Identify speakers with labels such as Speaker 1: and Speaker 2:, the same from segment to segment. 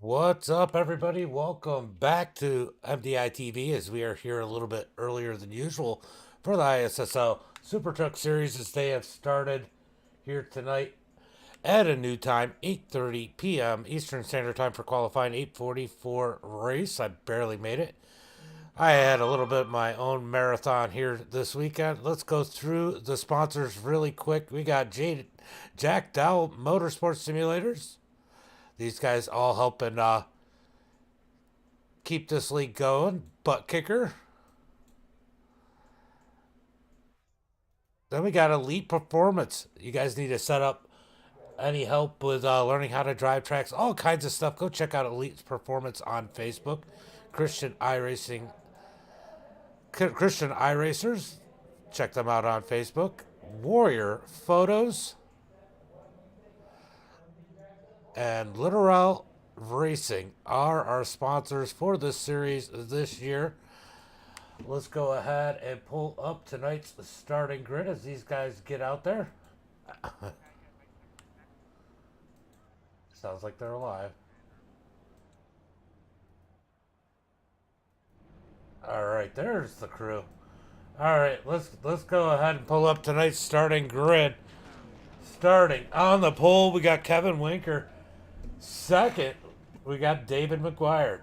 Speaker 1: What's up, everybody? Welcome back to MDiTV as we are here a little bit earlier than usual for the ISSL Super Truck Series as they have started here tonight at a new time, 8:30 p.m. Eastern Standard Time for qualifying, 8:40 for race. I barely made it. I had a little bit of my own marathon here this weekend. Let's go through the sponsors really quick. We got Jack Dowell Motorsports Simulators. These guys all helping keep this league going. Butt kicker. Then we got Elite Performance. You guys need to set up any help with learning how to drive tracks, all kinds of stuff. Go check out Elite Performance on Facebook. Christian iRacing, Christian iRacers. Check them out on Facebook. Warrior Photos and Literal Racing are our sponsors for this series this year. Let's go ahead and pull up tonight's starting grid as these guys get out there. Sounds like they're alive. All right, there's the crew. All right, let's go ahead and pull up tonight's starting grid. Starting on the pole, we got Kevin Winker. Second, we got David McGuire.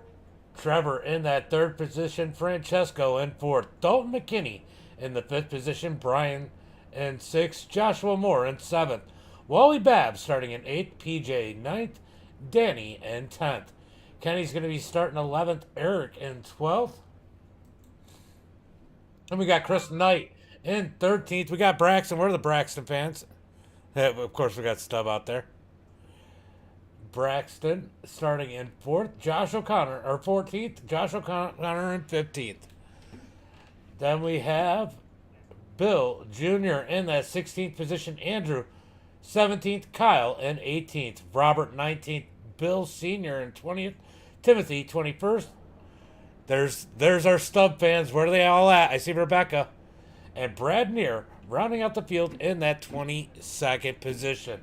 Speaker 1: Trevor in that third position. Francesco in fourth. Dalton McKinney in the fifth position. Brian in sixth. Joshua Moore in seventh. Wally Babb starting in eighth. PJ ninth. Danny in 10th. Kenny's going to be starting 11th. Eric in 12th. And we got Chris Knight in 13th. We got Braxton. We're the Braxton fans. Of course, we got Stubb out there. Braxton starting in fourth. Josh O'Connor, or 14th. Josh O'Connor in 15th. Then we have Bill Jr. in that 16th position. Andrew 17th. Kyle in 18th. Robert 19th. Bill Sr. in 20th. Timothy 21st. There's our Stubb fans. Where are they all at? I see Rebecca. And Brad Neer rounding out the field in that 22nd position.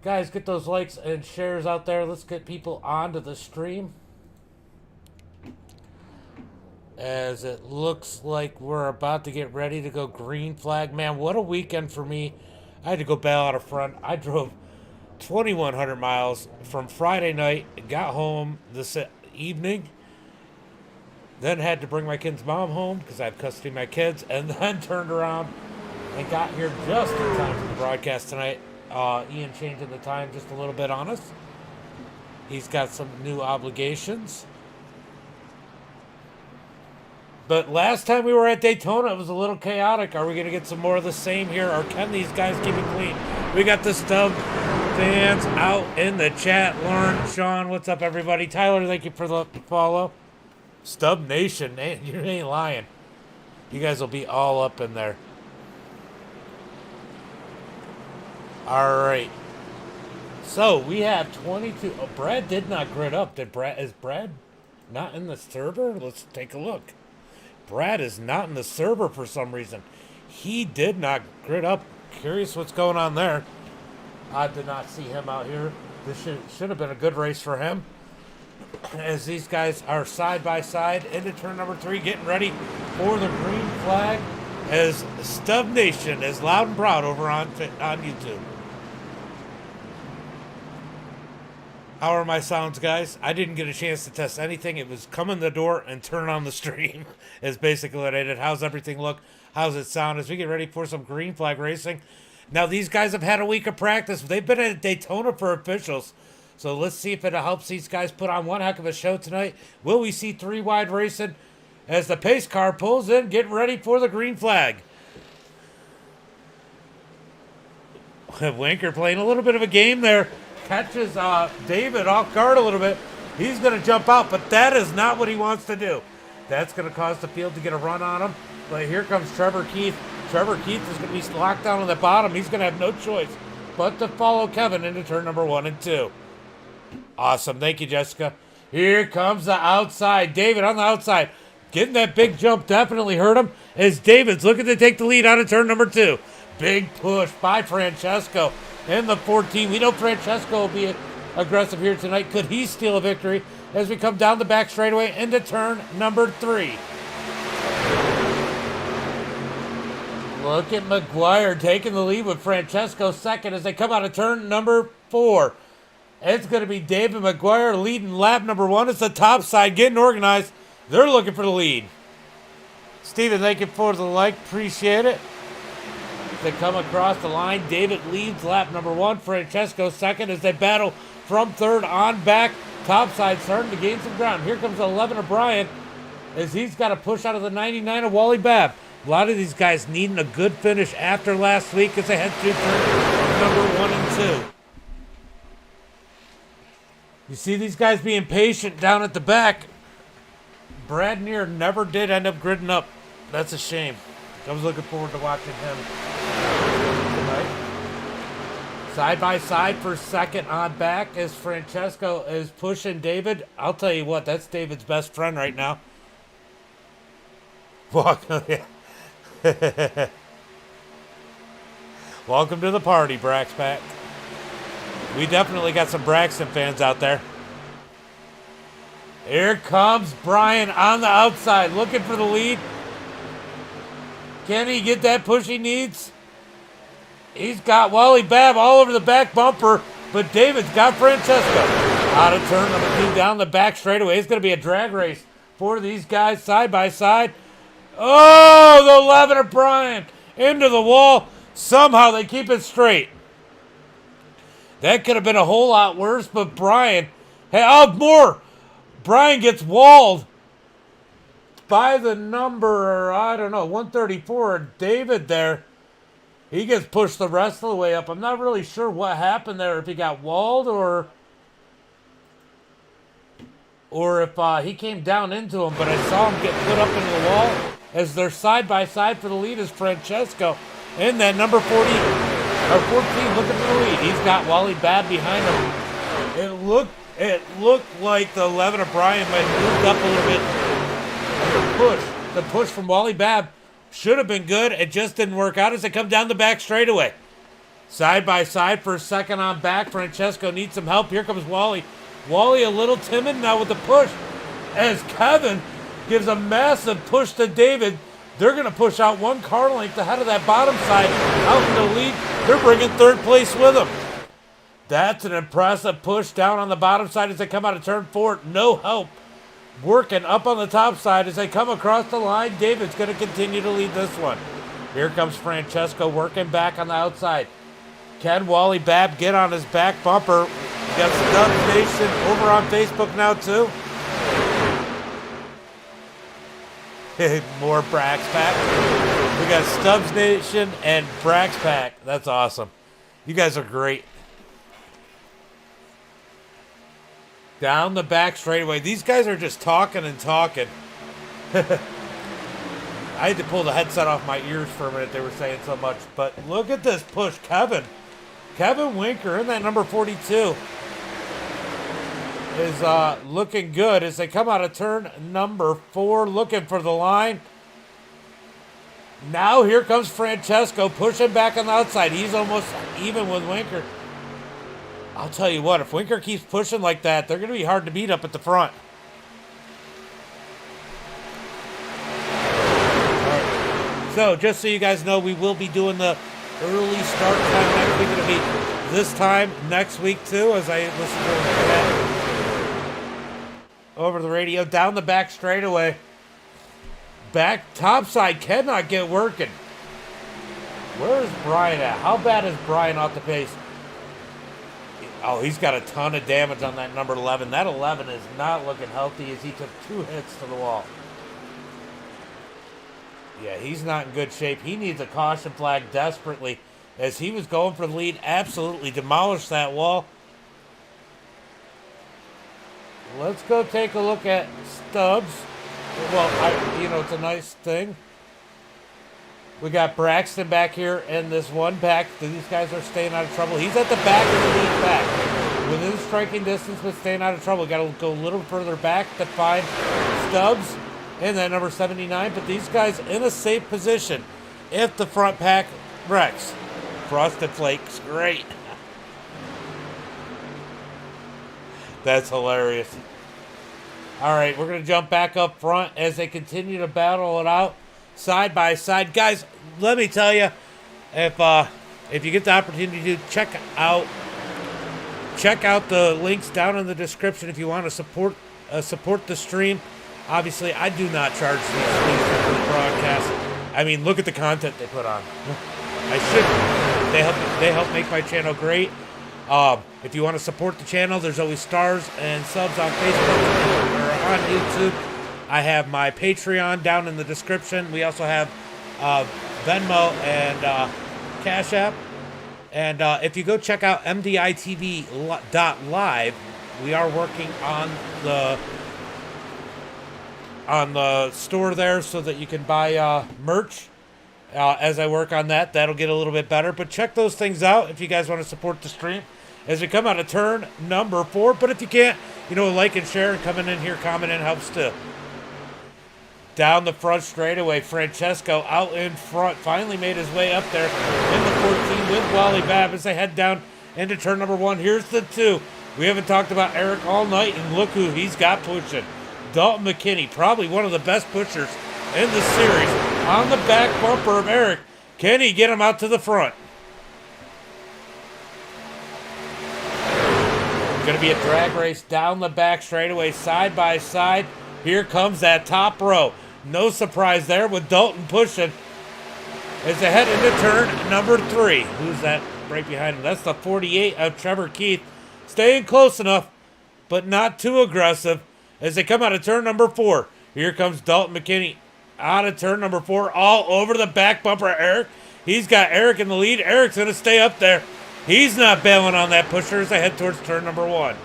Speaker 1: Guys, get those likes and shares out there. Let's get people onto the stream. As it looks like we're about to get ready to go green flag. Man, what a weekend for me. I had to go bail out of front. I drove 2,100 miles from Friday night, got home this evening, then had to bring my kid's mom home because I have custody of my kids, and then turned around and got here just in time for the broadcast tonight. Ian changing the time just a little bit on us. He's got some new obligations. But last time we were at Daytona, it was a little chaotic. Are we going to get some more of the same here, or can these guys keep it clean? We got the Stubb fans out in the chat. Lauren, Sean, what's up, everybody? Tyler, thank you for the follow. Stubb Nation, you ain't lying. You guys will be all up in there. All right. So we have 22. Oh, Brad did not grid up. Is Brad not in the server? Let's take a look. Brad is not in the server for some reason. He did not grid up. Curious what's going on there. I did not see him out here. This should have been a good race for him. As these guys are side by side into turn number 3, getting ready for the green flag. As Stubb Nation is loud and proud over on YouTube. How are my sounds, guys? I didn't get a chance to test anything. It was come in the door and turn on the stream is basically what I did. How's everything look? How's it sound as we get ready for some green flag racing? Now, these guys have had a week of practice. They've been at Daytona for officials. So let's see if it helps these guys put on one heck of a show tonight. Will we see 3 wide racing as the pace car pulls in, getting ready for the green flag? Winker playing a little bit of a game there. Catches David off guard a little bit. He's going to jump out, but that is not what he wants to do. That's going to cause the field to get a run on him. But here comes Trevor Keith. Trevor Keith is going to be locked down on the bottom. He's going to have no choice but to follow Kevin into turn number 1 and 2. Awesome. Thank you, Jessica. Here comes the outside. David on the outside. Getting that big jump definitely hurt him as David's looking to take the lead out of turn number 2. Big push by Francesco in the 14. We know Francesco will be aggressive here tonight. Could he steal a victory as we come down the back straightaway into turn number 3? Look at McGuire taking the lead with Francesco second as they come out of turn number 4. It's going to be David McGuire leading lap number 1. It's the top side getting organized. They're looking for the lead. Steven, thank you for the like. Appreciate it. They come across the line. David leads lap number 1. Francesco second as they battle from third on back. Top side starting to gain some ground. Here comes 11 of Brian as he's got to push out of the 99 of Wally Babb. A lot of these guys needing a good finish after last week as they head through turn number 1 and 2. You see these guys being patient down at the back. Brad Neer never did end up gridding up. That's a shame. I was looking forward to watching him tonight. Side by side for second on back as Francesco is pushing David. I'll tell you what, that's David's best friend right now. Welcome to the party, Braxpack. We definitely got some Braxton fans out there. Here comes Brian on the outside, looking for the lead. Can he get that push he needs? He's got Wally Babb all over the back bumper, but David's got Francesco. Out of turn number 2, down the back straightaway. It's going to be a drag race for these guys side by side. Oh, the 11 of Brian into the wall. Somehow they keep it straight. That could have been a whole lot worse, but Brian, hey, oh, more. Brian gets walled by the number, I don't know, 134. David there, he gets pushed the rest of the way up. I'm not really sure what happened there, if he got walled or if he came down into him, but I saw him get put up into the wall as they're side by side for the lead is Francesco. And that number 14 looking for the lead. He's got Wally Babb behind him. It looked like the 11 of Brian might have moved up a little bit. The push from Wally Babb should have been good. It just didn't work out as they come down the back straightaway. Side by side for a second on back. Francesco needs some help. Here comes Wally. Wally a little timid now with the push as Kevin gives a massive push to David. They're going to push out 1 car length ahead of that bottom side out in the lead. They're bringing third place with them. That's an impressive push down on the bottom side as they come out of turn 4. No help. Working up on the top side as they come across the line. David's going to continue to lead this one. Here comes Francesco working back on the outside. Can Wally Babb get on his back bumper? We got Stubbs Nation over on Facebook now too. More Brax Pack. We got Stubbs Nation and Brax Pack. That's awesome. You guys are great. Down the back straightaway. These guys are just talking and talking. I had to pull the headset off my ears for a minute. They were saying so much. But look at this push. Kevin Winker in that number 42 is looking good as they come out of turn number 4, looking for the line. Now here comes Francesco pushing back on the outside. He's almost even with Winker. I'll tell you what, if Winker keeps pushing like that, they're going to be hard to beat up at the front. Right. So, just so you guys know, we will be doing the early start time next week. It'll be this time next week, too, as I listen to that over the radio. Down the back straightaway. Back top side cannot get working. Where is Brian at? How bad is Brian off the pace? Oh, he's got a ton of damage on that number 11. That 11 is not looking healthy as he took 2 hits to the wall. Yeah, he's not in good shape. He needs a caution flag desperately as he was going for the lead. Absolutely demolished that wall. Let's go take a look at Stubbs. Well, it's a nice thing. We got Braxton back here in this one pack. These guys are staying out of trouble. He's at the back of the lead pack. Within striking distance, but staying out of trouble. Got to go a little further back to find Stubbs and that number 79. But these guys in a safe position if the front pack wrecks. Frosted Flakes, great. That's hilarious. All right, we're going to jump back up front as they continue to battle it out side by side. Guys, let me tell you, if you get the opportunity to check out the links down in the description if you want to support the stream. Obviously, I do not charge these links for the broadcast. I mean, look at the content they put on. I shouldn't. They help make my channel great. If you want to support the channel, there's always stars and subs on Facebook or on YouTube. I have my Patreon down in the description. We also have Venmo and Cash App. And if you go check out MDiTV.live, we are working on the store there so that you can buy merch. As I work on that, that'll get a little bit better. But check those things out if you guys want to support the stream as we come out of turn number 4. But if you can't, like and share and coming in here, commenting helps too. Down the front straightaway, Francesco out in front, finally made his way up there in the 14 with Wally Babb as they head down into turn number 1. Here's the 2. We haven't talked about Eric all night, and look who he's got pushing. Dalton McKinney, probably one of the best pushers in the series, on the back bumper of Eric. Can he get him out to the front? Going to be a drag race down the back straightaway, side by side. Here comes that top row. No surprise there with Dalton pushing as they head into turn number 3. Who's that right behind him? That's the 48 of Trevor Keith. Staying close enough, but not too aggressive as they come out of turn number 4. Here comes Dalton McKinney out of turn number 4, all over the back bumper of Eric. He's got Eric in the lead. Eric's going to stay up there. He's not bailing on that pusher as they head towards turn number 1.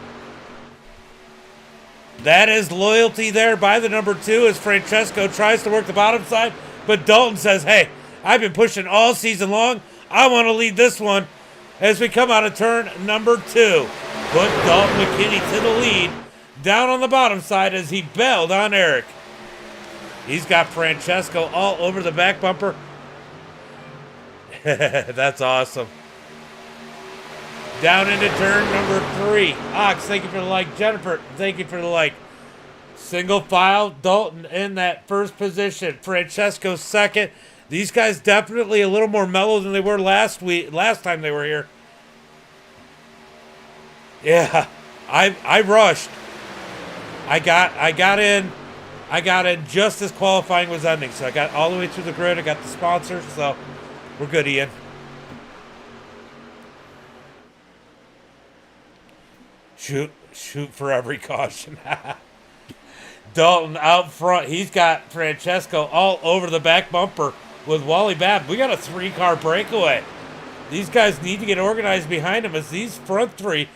Speaker 1: That is loyalty there by the number 2 as Francesco tries to work the bottom side. But Dalton says, hey, I've been pushing all season long. I want to lead this one as we come out of turn number 2. Put Dalton McKinney to the lead down on the bottom side as he bailed on Eric. He's got Francesco all over the back bumper. That's awesome. Down into turn number 3. Ox, thank you for the like. Jennifer, thank you for the like. Single file, Dalton in that first position. Francesco second. These guys definitely a little more mellow than they were last time they were here. Yeah, I rushed. I got in just as qualifying was ending. So I got all the way through the grid. I got the sponsors, so we're good, Ian. Shoot for every caution. Dalton out front. He's got Francesco all over the back bumper with Wally Babb. We got a 3-car breakaway. These guys need to get organized behind him as these front 3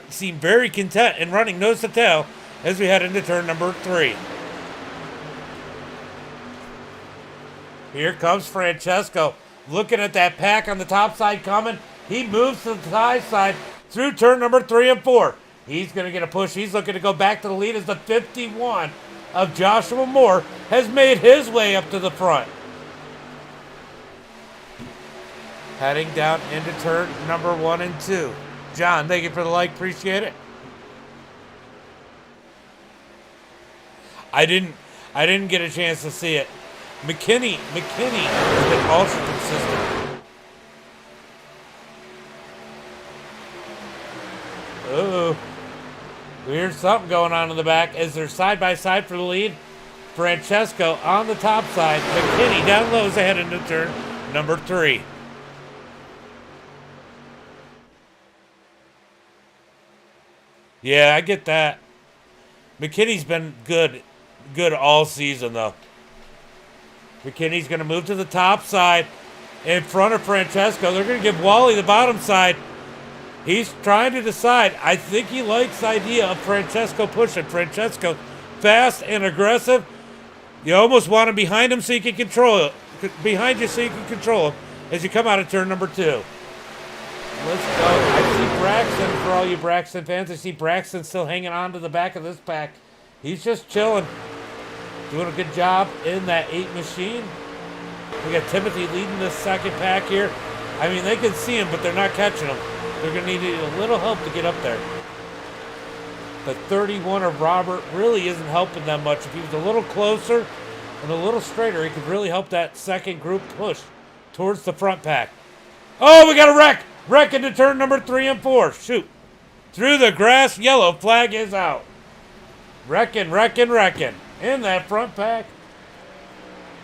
Speaker 1: seem very content and running nose to tail as we head into turn number 3. Here comes Francesco looking at that pack on the top side coming. He moves to the side side through turn number 3 and 4. He's going to get a push. He's looking to go back to the lead as the 51 of Joshua Moore has made his way up to the front. Heading down into turn number 1 and 2. John, thank you for the like. Appreciate it. I didn't get a chance to see it. McKinney has been ultra consistent. Uh-oh. Here's something going on in the back as they're side by side for the lead. Francesco on the top side. McKinney down low as they head into turn number 3. Yeah, I get that. McKinney's been good all season, though. McKinney's going to move to the top side in front of Francesco. They're going to give Wally the bottom side. He's trying to decide. I think he likes the idea of Francesco pushing. Francesco fast and aggressive. You almost want him behind him so you can control it. Behind you so you can control him as you come out of turn number 2. Let's go. I see Braxton, for all you Braxton fans. I see Braxton still hanging on to the back of this pack. He's just chilling. Doing a good job in that 8 machine. We got Timothy leading this second pack here. I mean, they can see him, but they're not catching him. They're going to need a little help to get up there. The 31 of Robert really isn't helping them much. If he was a little closer and a little straighter, he could really help that second group push towards the front pack. Oh, we got a wreck! Wreck into turn number 3 and 4. Shoot. Through the grass, yellow flag is out. Wrecking. In that front pack.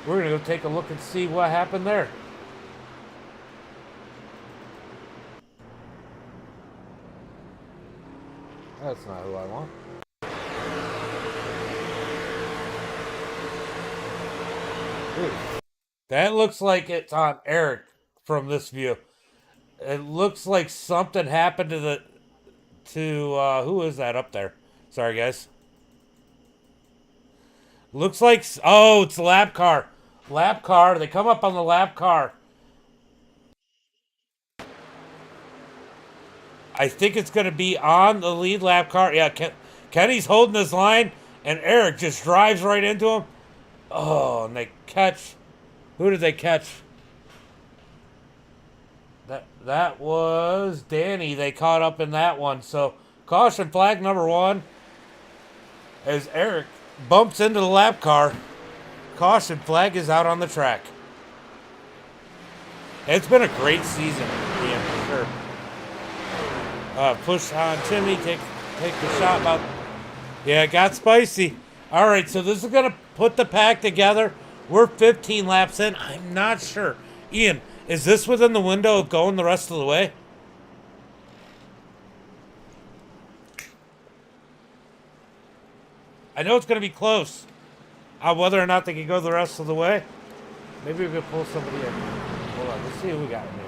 Speaker 1: We're going to go take a look and see what happened there. That's not who I want. Ooh. That looks like it's on Eric from this view. It looks like something happened to who is that up there? Sorry, guys. Looks like, oh, it's the lap car. Lap car. They come up on the lap car. I think it's going to be on the lead lap car. Yeah, Kenny's holding his line, and Eric just drives right into him. Oh, and they catch. Who did they catch? That was Danny. They caught up in that one. So, caution flag number 1 as Eric bumps into the lap car. Caution flag is out on the track. It's been a great season, Ian, for sure. Push on Timmy, take the shot about. Yeah, it got spicy. All right, so this is going to put the pack together. We're 15 laps in. I'm not sure. Ian, is this within the window of going the rest of the way? I know it's going to be close. Whether or not they can go the rest of the way. Maybe we could pull somebody in. Hold on, let's see who we got in here.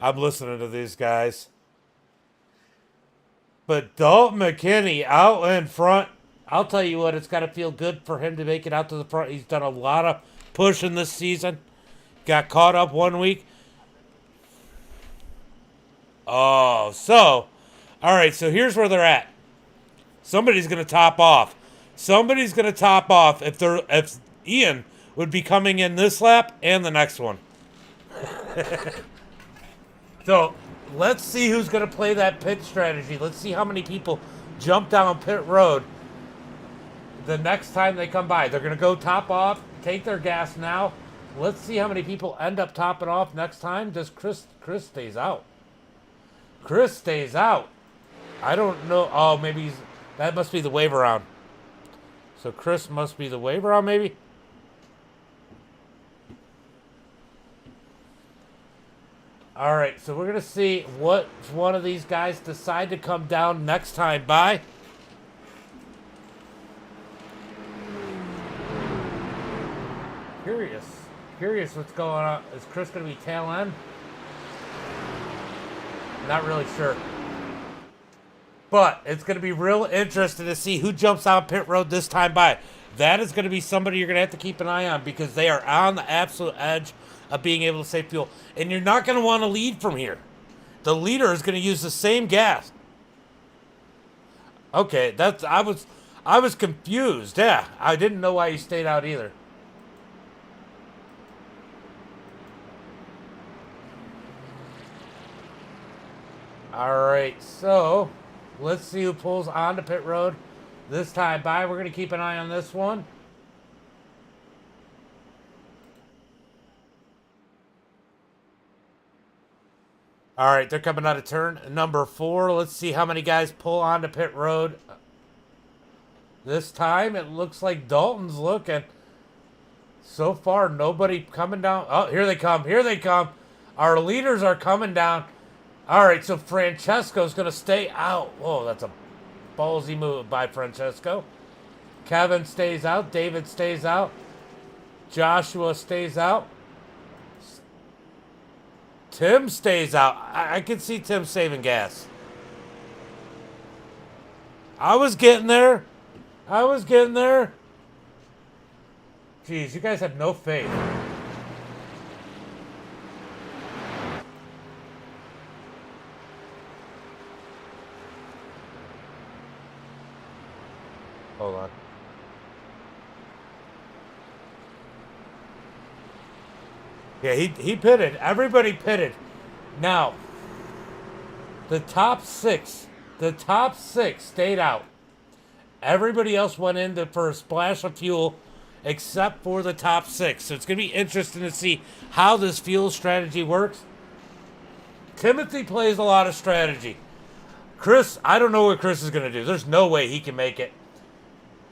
Speaker 1: I'm listening to these guys. But Dalton McKinney out in front. I'll tell you what, it's got to feel good for him to make it out to the front. He's done a lot of pushing this season. Got caught up one week. Oh, so, all right, so here's where they're at. Somebody's going to top off. Somebody's going to top off if Ian would be coming in this lap and the next one. So, let's see who's going to play that pit strategy. Let's see how many people jump down pit road the next time they come by. They're going to go top off, take their gas now. Let's see how many people end up topping off next time. Does Chris stays out? Chris stays out. I don't know. Oh, maybe that must be the wave around. So Chris must be the wave around, maybe? All right, so we're going to see what one of these guys decide to come down next time by. Curious what's going on. Is Chris going to be tail end? Not really sure. But it's going to be real interesting to see who jumps out pit road this time by. That is going to be somebody you're going to have to keep an eye on because they are on the absolute edge of being able to save fuel. And you're not going to want to lead from here. The leader is going to use the same gas. Okay, I was confused. Yeah, I didn't know why he stayed out either. All right, so let's see who pulls onto pit road this time by. We're going to keep an eye on this one. All right, they're coming out of turn number 4. Let's see how many guys pull onto pit road. This time, it looks like Dalton's looking. So far, nobody coming down. Oh, here they come. Here they come. Our leaders are coming down. All right, so Francesco's going to stay out. Whoa, that's a ballsy move by Francesco. Kevin stays out. David stays out. Joshua stays out. Tim stays out. I can see Tim saving gas. I was getting there. Jeez, you guys have no faith. Hold on. Yeah, he pitted. Everybody pitted. Now, the top six stayed out. Everybody else went in for a splash of fuel except for the top six. So it's going to be interesting to see how this fuel strategy works. Timothy plays a lot of strategy. Chris, I don't know what Chris is going to do. There's no way he can make it.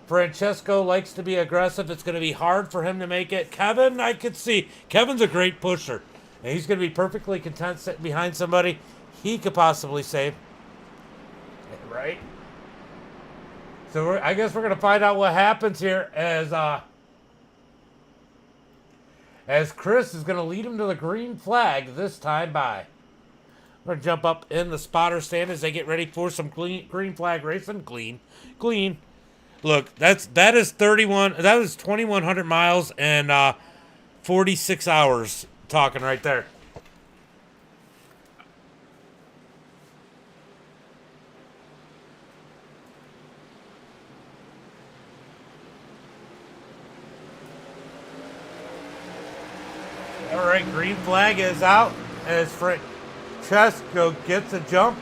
Speaker 1: Francesco likes to be aggressive. It's going to be hard for him to make it. Kevin, I could see. Kevin's a great pusher. And he's going to be perfectly content sitting behind somebody he could possibly save. Right? So I guess we're going to find out what happens here as Chris is going to lead him to the green flag this time by. We're going to jump up in the spotter stand as they get ready for some green flag racing. Clean. Look, that is 2,100 miles and 46 hours talking right there. All right, green flag is out as Francesco gets a jump.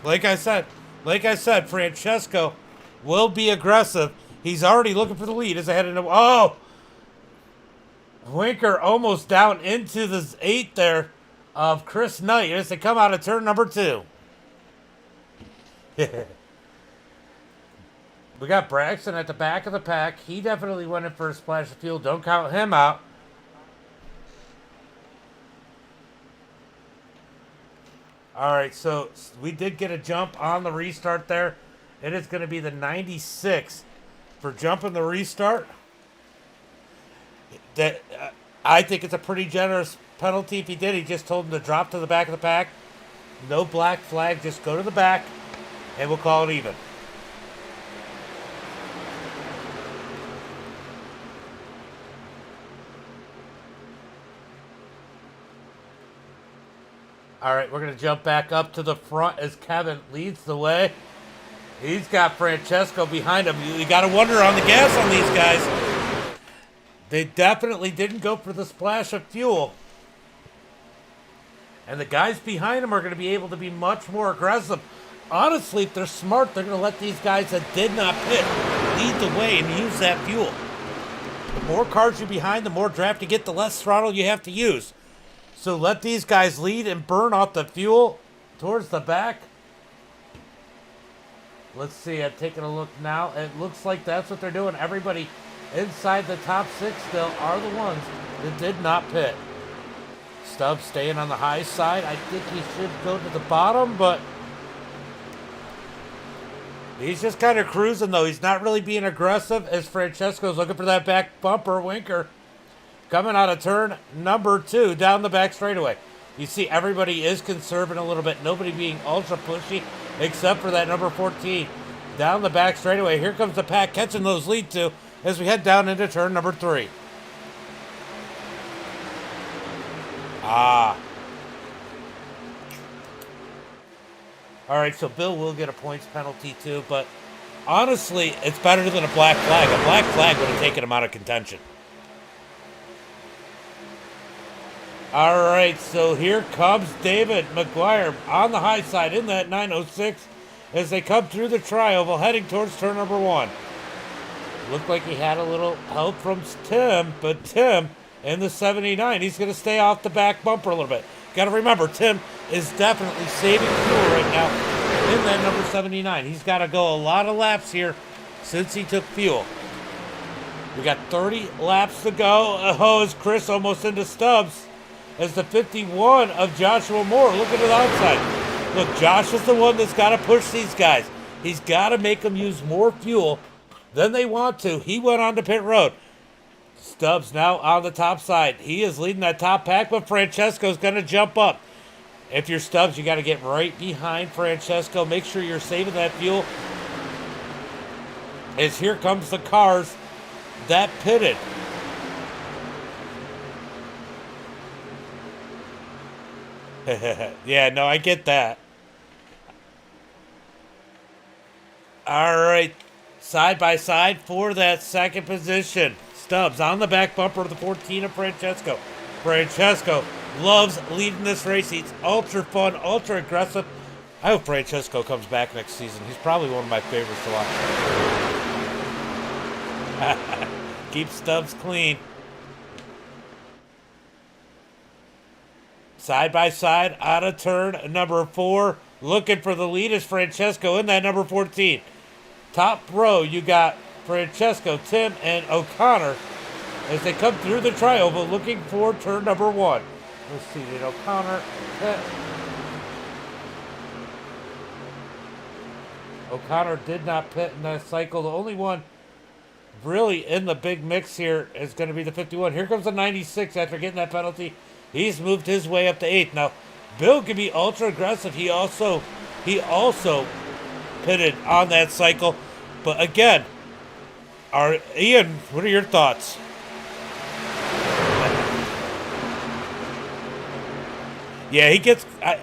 Speaker 1: Like I said, Francesco will be aggressive. He's already looking for the lead as they head into. Oh! Winker almost down into the 8 there of Chris Knight as they come out of turn number 2. We got Braxton at the back of the pack. He definitely went in for a splash of fuel. Don't count him out. All right, so we did get a jump on the restart there. It is going to be the 96 for jumping the restart. That I think it's a pretty generous penalty if he did. He just told him to drop to the back of the pack. No black flag, just go to the back, and we'll call it even. All right, we're going to jump back up to the front as Kevin leads the way. He's got Francesco behind him. You got to wonder on the gas on these guys. They definitely didn't go for the splash of fuel. And the guys behind him are going to be able to be much more aggressive. Honestly, if they're smart, they're going to let these guys that did not pit lead the way and use that fuel. The more cars you're behind, the more draft you get, the less throttle you have to use. So let these guys lead and burn off the fuel towards the back. Let's see, I'm taking a look now. It looks like that's what they're doing. Everybody inside the top 6 still are the ones that did not pit. Stubbs staying on the high side. I think he should go to the bottom, but he's just kind of cruising, though. He's not really being aggressive as Francesco's looking for that back bumper. Winker coming out of turn number 2 down the back straightaway. You see everybody is conserving a little bit. Nobody being ultra pushy except for that number 14 down the back straightaway. Here comes the pack catching those lead 2 as we head down into turn number 3. All right, so Bill will get a points penalty too, but honestly, it's better than a black flag. A black flag would have taken him out of contention. All right, so here comes David McGuire on the high side in that 906 as they come through the tri-oval heading towards turn number 1. Looked like he had a little help from Tim, but Tim in the 79, he's going to stay off the back bumper a little bit. Got to remember, Tim is definitely saving fuel right now in that number 79. He's got to go a lot of laps here since he took fuel. We got 30 laps to go. Oh, is Chris almost into Stubbs? As the 51 of Joshua Moore looking to the outside. Look, Josh is the one that's got to push these guys. He's got to make them use more fuel than they want to. He went on to pit road. Stubbs now on the top side. He is leading that top pack, but Francesco's going to jump up. If you're Stubbs, you got to get right behind Francesco. Make sure you're saving that fuel. As here comes the cars that pitted. Yeah, no, I get that. All right, side by side for that second position. Stubbs on the back bumper of the 14 of Francesco. Francesco loves leading this race. He's ultra fun, ultra aggressive. I hope Francesco comes back next season. He's probably one of my favorites to watch. Keep Stubbs clean. Side by side, out of turn, number 4. Looking for the lead is Francesco in that number 14. Top row, you got Francesco, Tim, and O'Connor as they come through the trioval looking for turn number 1. Let's see, did O'Connor pit? O'Connor did not pit in that cycle. The only one really in the big mix here is going to be the 51. Here comes the 96 after getting that penalty. He's moved his way up to 8th. Now, Bill can be ultra aggressive. He also pitted on that cycle. But again, Ian, what are your thoughts? Yeah,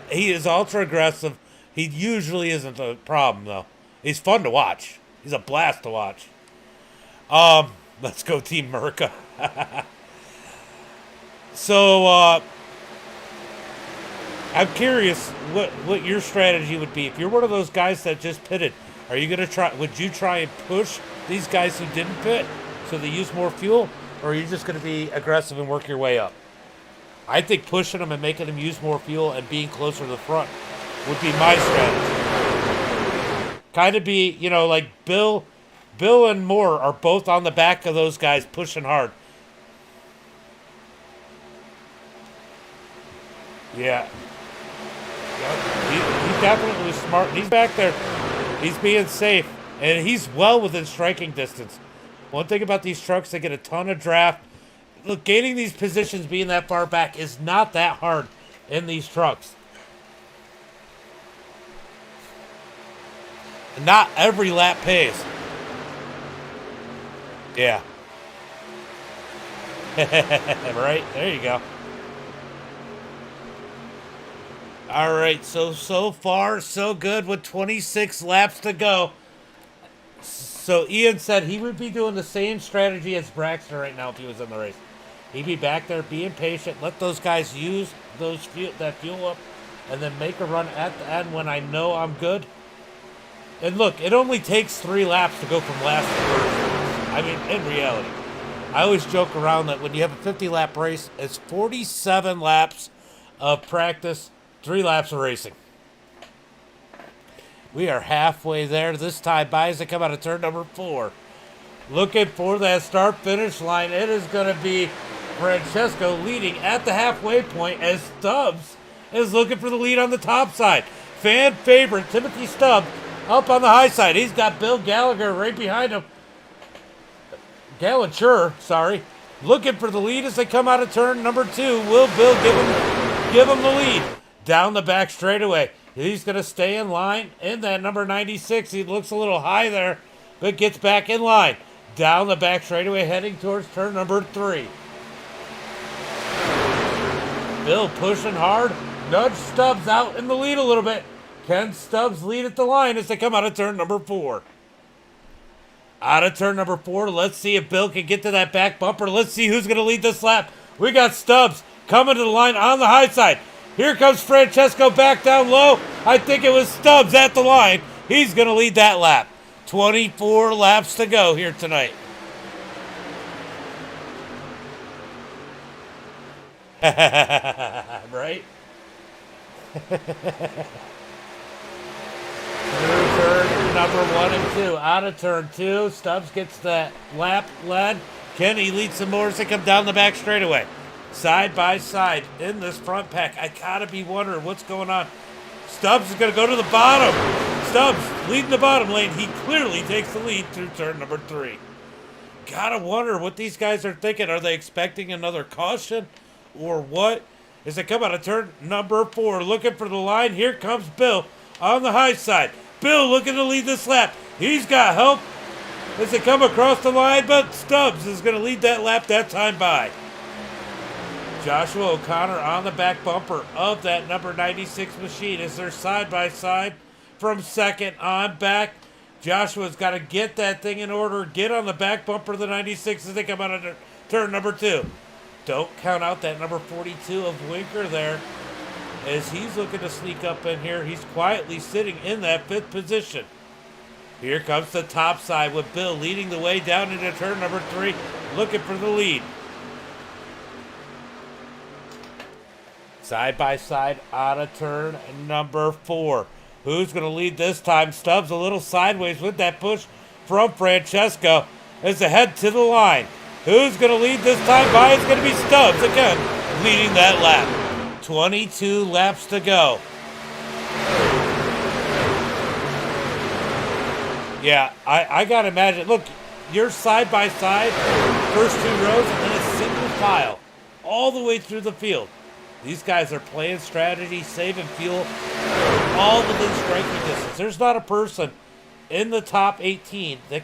Speaker 1: he is ultra aggressive. He usually isn't a problem though. He's fun to watch. He's a blast to watch. Let's go Team Merca. So, I'm curious what your strategy would be. If you're one of those guys that just pitted, are you going to try, would you try and push these guys who didn't pit so they use more fuel? Or are you just going to be aggressive and work your way up? I think pushing them and making them use more fuel and being closer to the front would be my strategy. Kind of be, like Bill and Moore are both on the back of those guys pushing hard. Yeah. He's definitely smart. He's back there. He's being safe. And he's well within striking distance. One thing about these trucks, they get a ton of draft. Look, gaining these positions, being that far back, is not that hard in these trucks. Not every lap pays. Yeah. Right? There you go. All right, so far, so good with 26 laps to go. So Ian said he would be doing the same strategy as Braxton right now if he was in the race. He'd be back there being patient, let those guys use that fuel up, and then make a run at the end when I know I'm good. And look, it only takes 3 laps to go from last to first. I mean, in reality. I always joke around that when you have a 50-lap race, it's 47 laps of practice, 3 laps of racing. We are halfway there. This time by as they come out of turn number 4. Looking for that start-finish line. It is going to be Francesco leading at the halfway point as Stubbs is looking for the lead on the top side. Fan favorite Timothy Stubbs up on the high side. He's got Bill Gallagher right behind him. Gallagher, sorry. Looking for the lead as they come out of turn number 2. Will Bill give him the lead? Down the back straightaway. He's going to stay in line in that number 96. He looks a little high there, but gets back in line. Down the back straightaway, heading towards turn number 3. Bill pushing hard. Nudge Stubbs out in the lead a little bit. Can Stubbs lead at the line as they come out of turn number 4? Out of turn number 4, let's see if Bill can get to that back bumper. Let's see who's going to lead this lap. We got Stubbs coming to the line on the high side. Here comes Francesco back down low. I think it was Stubbs at the line. He's going to lead that lap. 24 laps to go here tonight. Right? Through turn number 1 and 2. Out of turn 2. Stubbs gets that lap led. Can he lead some more as they come down the back straightaway? Side by side in this front pack. I gotta be wondering what's going on. Stubbs is going to go to the bottom. Stubbs leading the bottom lane. He clearly takes the lead through turn number 3. Gotta wonder what these guys are thinking. Are they expecting another caution or what? As they come out of turn number 4, looking for the line. Here comes Bill on the high side. Bill looking to lead this lap. He's got help as they come across the line, but Stubbs is going to lead that lap that time by. Joshua O'Connor on the back bumper of that number 96 machine as they're side by side from second on back. Joshua's got to get that thing in order. Get on the back bumper of the 96 as they come out of turn number 2. Don't count out that number 42 of Winker there, as he's looking to sneak up in here. He's quietly sitting in that 5th position. Here comes the top side with Bill leading the way down into turn number 3, looking for the lead. Side by side out of turn number 4. Who's going to lead this time? Stubbs a little sideways with that push from Francesco as they head to the line. Who's going to lead this time by? It's going to be Stubbs again, leading that lap. 22 laps to go. Yeah, I got to imagine. Look, you're side by side, first 2 rows, and then a single file all the way through the field. These guys are playing strategy, saving fuel, all within striking distance. There's not a person in the top 18 that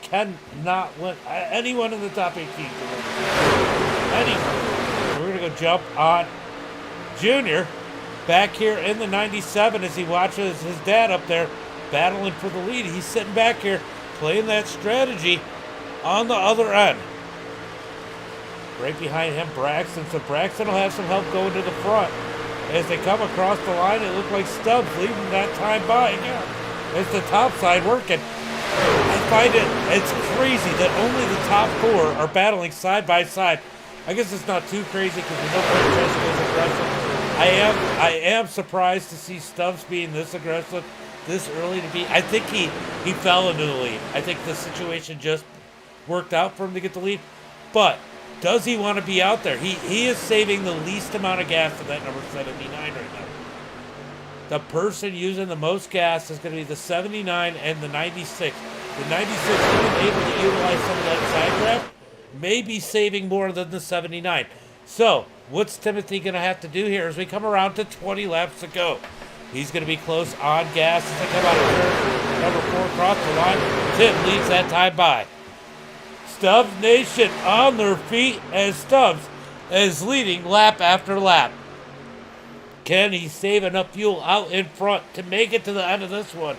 Speaker 1: cannot win. Anyone in the top 18 can win. Anyone. We're going to go jump on Junior back here in the 97 as he watches his dad up there battling for the lead. He's sitting back here playing that strategy on the other end. Right behind him, Braxton. So Braxton will have some help going to the front. As they come across the line, it looks like Stubbs leading that time by again. It's the top side working. I find it's crazy that only the top 4 are battling side by side. I guess it's not too crazy because we know Francesco's aggressive. I am surprised to see Stubbs being this aggressive this early to be. I think he fell into the lead. I think the situation just worked out for him to get the lead. But does he want to be out there? He is saving the least amount of gas to that number 79 right now. The person using the most gas is going to be the 79 and the 96. The 96 being able to utilize some of that side draft may be saving more than the 79. So, what's Timothy going to have to do here as we come around to 20 laps to go? He's going to be close on gas as they come out of turn number 4 across the line. Tim leads that time by. Stubbs Nation on their feet as Stubbs is leading lap after lap. Can he save enough fuel out in front to make it to the end of this one?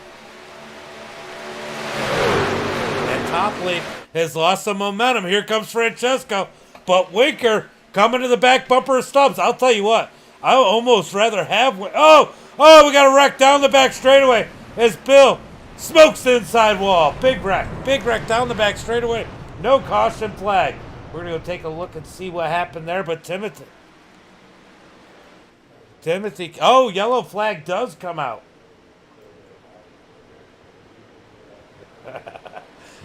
Speaker 1: And top lane has lost some momentum. Here comes Francesco, but Winker coming to the back bumper of Stubbs. I'll tell you what, I would almost rather have... Oh, we got a wreck down the back straightaway as Bill smokes the inside wall. Big wreck down the back straightaway. No caution flag. We're going to go take a look and see what happened there. But Timothy. Oh, yellow flag does come out.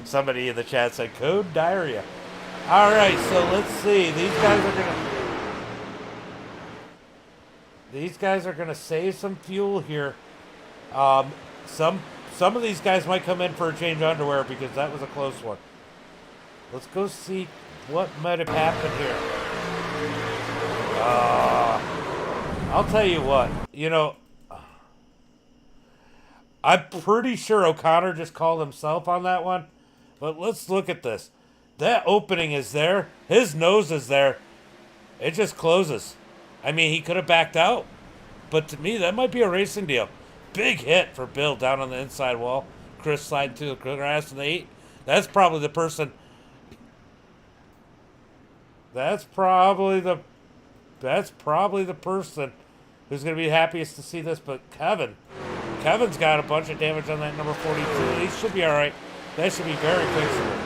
Speaker 1: Somebody in the chat said code diarrhea. All right, so let's see. These guys are going to save some fuel here. Some of these guys might come in for a change of underwear because that was a close one. Let's go see what might have happened here. I'll tell you what. You know, I'm pretty sure O'Connor just called himself on that one. But let's look at this. That opening is there. His nose is there. It just closes. I mean, he could have backed out. But to me, that might be a racing deal. Big hit for Bill down on the inside wall. Chris sliding through the grass in the 8. That's probably the person... That's probably the person who's going to be happiest to see this. But Kevin's got a bunch of damage on that number 42. He should be all right. That should be very fixable.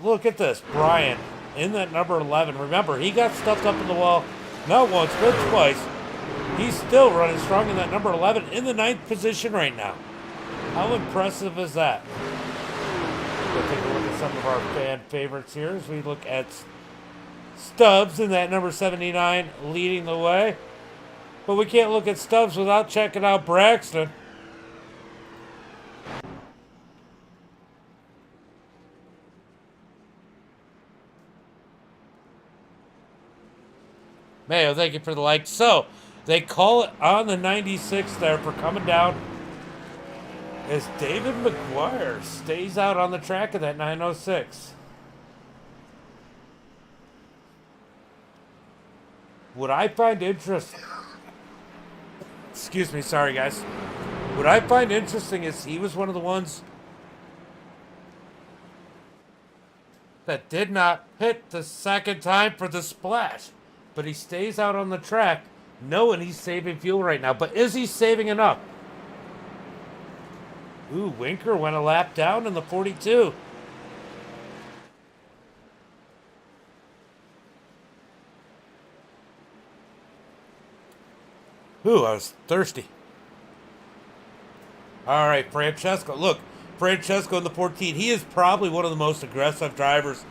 Speaker 1: Look at this, Brian in that number 11. Remember, he got stuffed up in the wall not once but twice. He's still running strong in that number 11 in the 9th position right now. How impressive is that? We'll take a look at some of our fan favorites here as we look at Stubbs in that number 79 leading the way. But we can't look at Stubbs without checking out Braxton. Mayo, thank you for the like. So, they call it on the 96 there for coming down as David McGuire stays out on the track of that 906. What I find interesting... Excuse me, sorry guys. What I find interesting is he was one of the ones that did not hit the second time for the splash. But he stays out on the track knowing he's saving fuel right now. But is he saving enough? Ooh, Winker went a lap down in the 42. Ooh, I was thirsty. All right, Francesco. Look, Francesco in the 14. He is probably one of the most aggressive drivers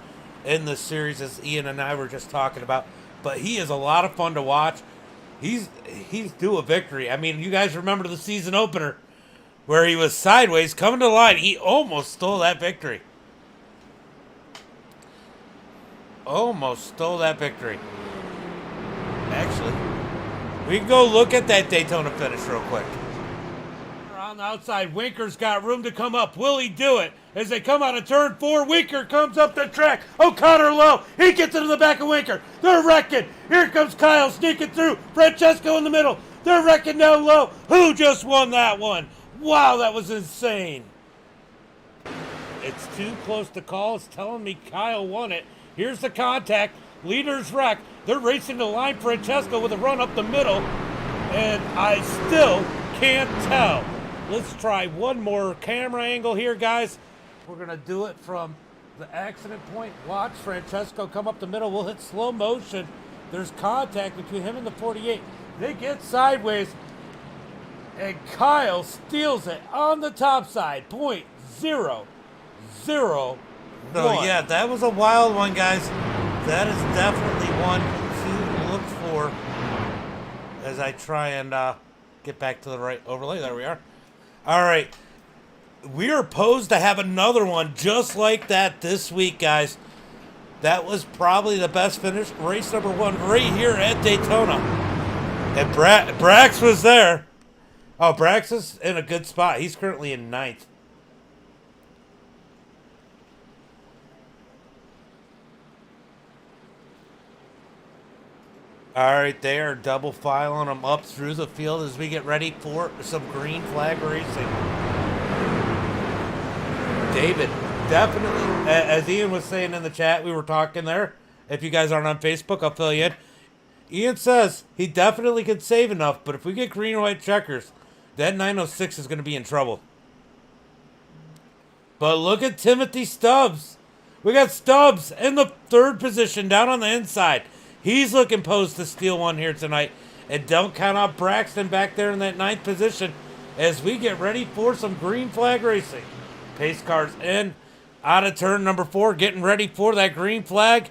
Speaker 1: in this series, as Ian and I were just talking about. But he is a lot of fun to watch. He's due a victory. I mean, you guys remember the season opener where he was sideways coming to the line. He almost stole that victory. Almost stole that victory. Actually, we can go look at that Daytona finish real quick. On the outside, Winker's got room to come up. Will he do it? As they come out of turn 4, Winker comes up the track. O'Connor low. He gets into the back of Winker. They're wrecking. Here comes Kyle sneaking through. Francesco in the middle. They're wrecking down low. Who just won that one? Wow, that was insane. It's too close to call. It's telling me Kyle won it. Here's the contact. Leaders wreck. They're racing the line. Francesco with a run up the middle. And I still can't tell. Let's try one more camera angle here, guys. We're going to do it from the accident point. Watch Francesco come up the middle. We'll hit slow motion. There's contact between him and the 48. They get sideways. And Kyle steals it on the top side. .001. No, yeah, that was a wild one, guys. That is definitely one to look for as I try and get back to the right overlay. There we are. All right. We are posed to have another one just like that this week, guys. That was probably the best finish. Race number 1 right here at Daytona. And Brax was there. Oh, Brax is in a good spot. He's currently in 9th. All right, they are double filing them up through the field as we get ready for some green flag racing. David, definitely, as Ian was saying in the chat, we were talking there. If you guys aren't on Facebook, I'll fill you in. Ian says he definitely could save enough, but if we get green and white checkers, that 906 is going to be in trouble. But look at Timothy Stubbs. We got Stubbs in the 3rd position down on the inside. He's looking posed to steal one here tonight. And don't count out Braxton back there in that 9th position as we get ready for some green flag racing. Pace cars in, out of turn number 4, getting ready for that green flag.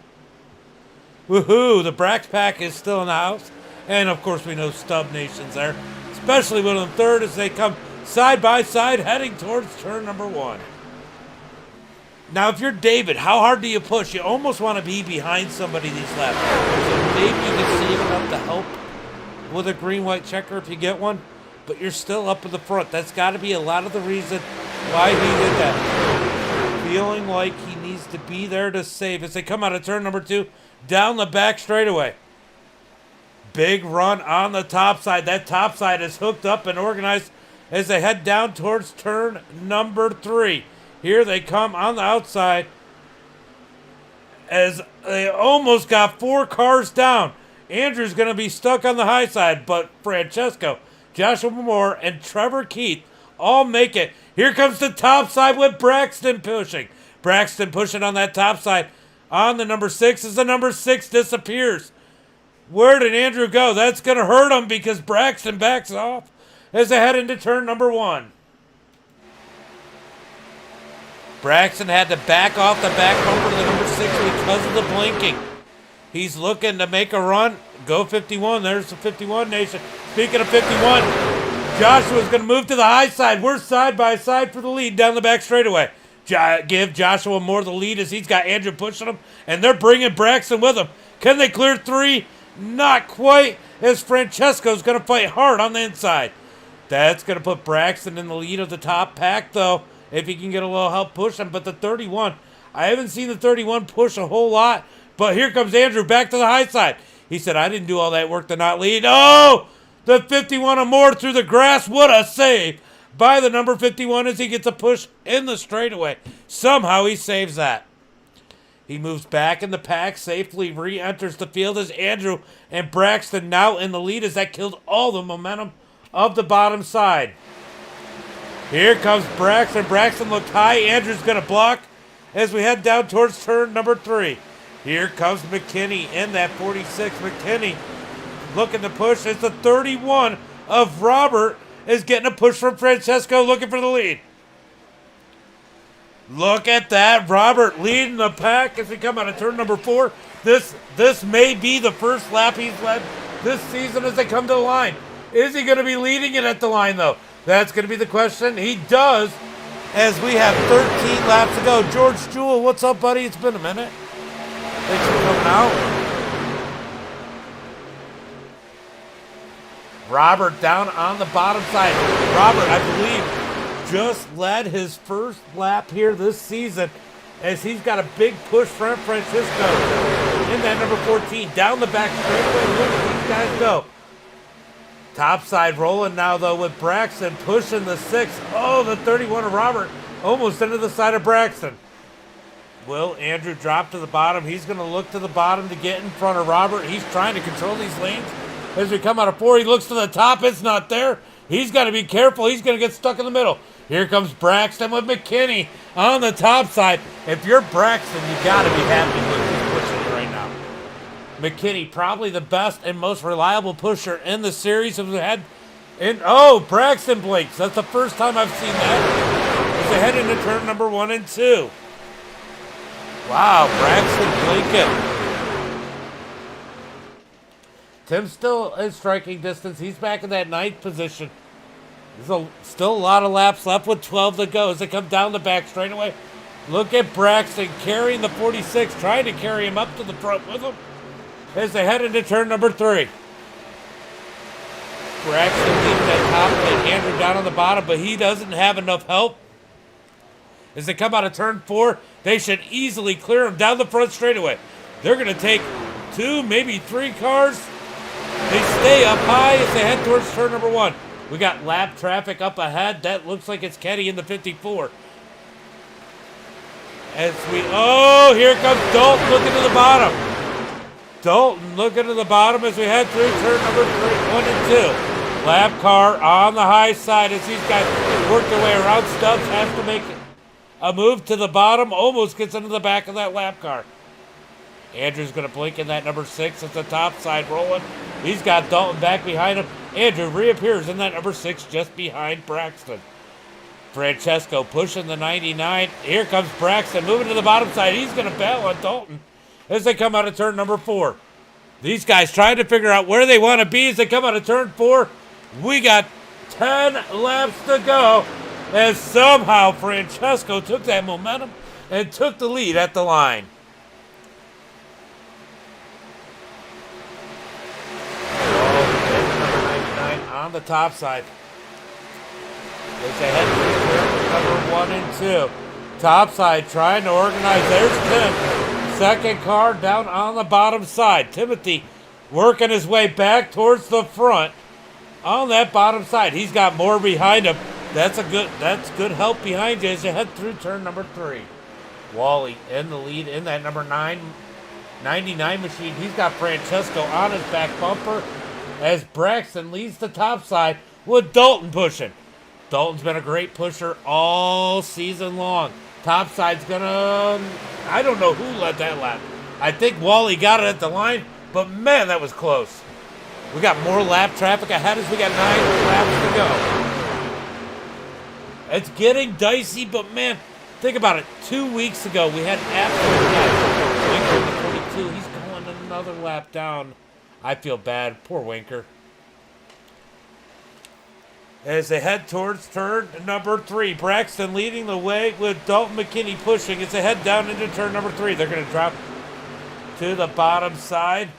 Speaker 1: Woohoo, the Brax pack is still in the house. And of course we know Stub Nation's there. Especially with them 3rd as they come side by side heading towards turn number 1. Now, if you're David, how hard do you push? You almost want to be behind somebody these laps. So maybe you can save enough to help with a green-white checker if you get one, but you're still up in the front. That's got to be a lot of the reason why he did that. Feeling like he needs to be there to save as they come out of turn number 2, down the back straightaway. Big run on the top side. That top side is hooked up and organized as they head down towards turn number 3. Here they come on the outside as they almost got 4 cars down. Andrew's going to be stuck on the high side, but Francesco, Joshua Moore, and Trevor Keith all make it. Here comes the top side with Braxton pushing. Braxton pushing on that top side on the number 6 as the number 6 disappears. Where did Andrew go? That's going to hurt him because Braxton backs off as they head into turn number 1. Braxton had to back off the back bumper to the number 6 because of the blinking. He's looking to make a run. Go 51. There's the 51 Nation. Speaking of 51, Joshua's going to move to the high side. We're side by side for the lead down the back straightaway. Give Joshua Moore the lead as he's got Andrew pushing him, and they're bringing Braxton with them. Can they clear 3? Not quite, as Francesco's going to fight hard on the inside. That's going to put Braxton in the lead of the top pack, though, if he can get a little help pushing. But the 31, I haven't seen the 31 push a whole lot, but here comes Andrew back to the high side. He said, I didn't do all that work to not lead. Oh, the 51 or more through the grass. What a save by the number 51 as he gets a push in the straightaway. Somehow he saves that. He moves back in the pack, safely re-enters the field as Andrew and Braxton now in the lead as that killed all the momentum of the bottom side. Here comes Braxton. Braxton looked high. Andrew's going to block as we head down towards turn number 3. Here comes McKinney in that 46. McKinney looking to push. It's the 31 of Robert is getting a push from Francesco looking for the lead. Look at that. Robert leading the pack as we come out of turn number 4. This may be the first lap he's led this season as they come to the line. Is he going to be leading it at the line, though? That's going to be the question. He does, as we have 13 laps to go. George Jewell, what's up, buddy? It's been a minute. Thanks for coming out. Robert down on the bottom side. Robert, I believe, just led his first lap here this season as he's got a big push from Francisco in that number 14. Down the back straightaway. Look at these guys go. Top side rolling now, though, with Braxton pushing the 6. Oh, the 31 of Robert almost into the side of Braxton. Will Andrew drop to the bottom? He's going to look to the bottom to get in front of Robert. He's trying to control these lanes. As we come out of 4, he looks to the top. It's not there. He's got to be careful. He's going to get stuck in the middle. Here comes Braxton with McKinney on the top side. If you're Braxton, you got to be happy with who's pushing right now. McKinney, probably the best and most reliable pusher in the series. Braxton blinks. That's the first time I've seen that. He's ahead into turn number 1 and 2. Wow, Braxton blinking. Tim's still in striking distance. He's back in that 9th position. There's still a lot of laps left with 12 to go as they come down the back straightaway. Look at Braxton carrying the 46, trying to carry him up to the front with him as they head into turn number 3. Braxton leading that top and Andrew down on the bottom, but he doesn't have enough help. As they come out of turn 4, they should easily clear him down the front straightaway. They're going to take 2, maybe 3 cars. They stay up high as they head towards turn number 1. We got lap traffic up ahead. That looks like it's Kenny in the 54. Here comes Dalton looking to the bottom. Dalton looking to the bottom as we head through turn number 1 and 2. Lap car on the high side as these guys work their way around. Stubbs has to make a move to the bottom. Almost gets into the back of that lap car. Andrew's going to blink in that number 6 at the top side rolling. He's got Dalton back behind him. Andrew reappears in that number 6 just behind Braxton. Francesco pushing the 99. Here comes Braxton moving to the bottom side. He's going to battle on Dalton as they come out of turn number 4. These guys trying to figure out where they want to be as they come out of turn 4. We got 10 laps to go as somehow Francesco took that momentum and took the lead at the line. On the top side. As they head to number 1 and 2. Top side trying to organize. There's Tim. Second car down on the bottom side. Timothy working his way back towards the front on that bottom side. He's got more behind him. That's good help behind you as you head through turn number 3. Wally in the lead in that number 99 machine. He's got Francesco on his back bumper as Braxton leads the top side with Dalton pushing. Dalton's been a great pusher all season long. Top side's gonna... I don't know who led that lap. I think Wally got it at the line, but man, that was close. We got more lap traffic ahead as we got 9 laps to go. It's getting dicey, but man, think about it. 2 weeks ago, we had absolute Winker in the 42. He's going another lap down. I feel bad. Poor Winker. As they head towards turn number 3. Braxton leading the way with Dalton McKinney pushing as they head down into turn number 3. They're going to drop to the bottom side.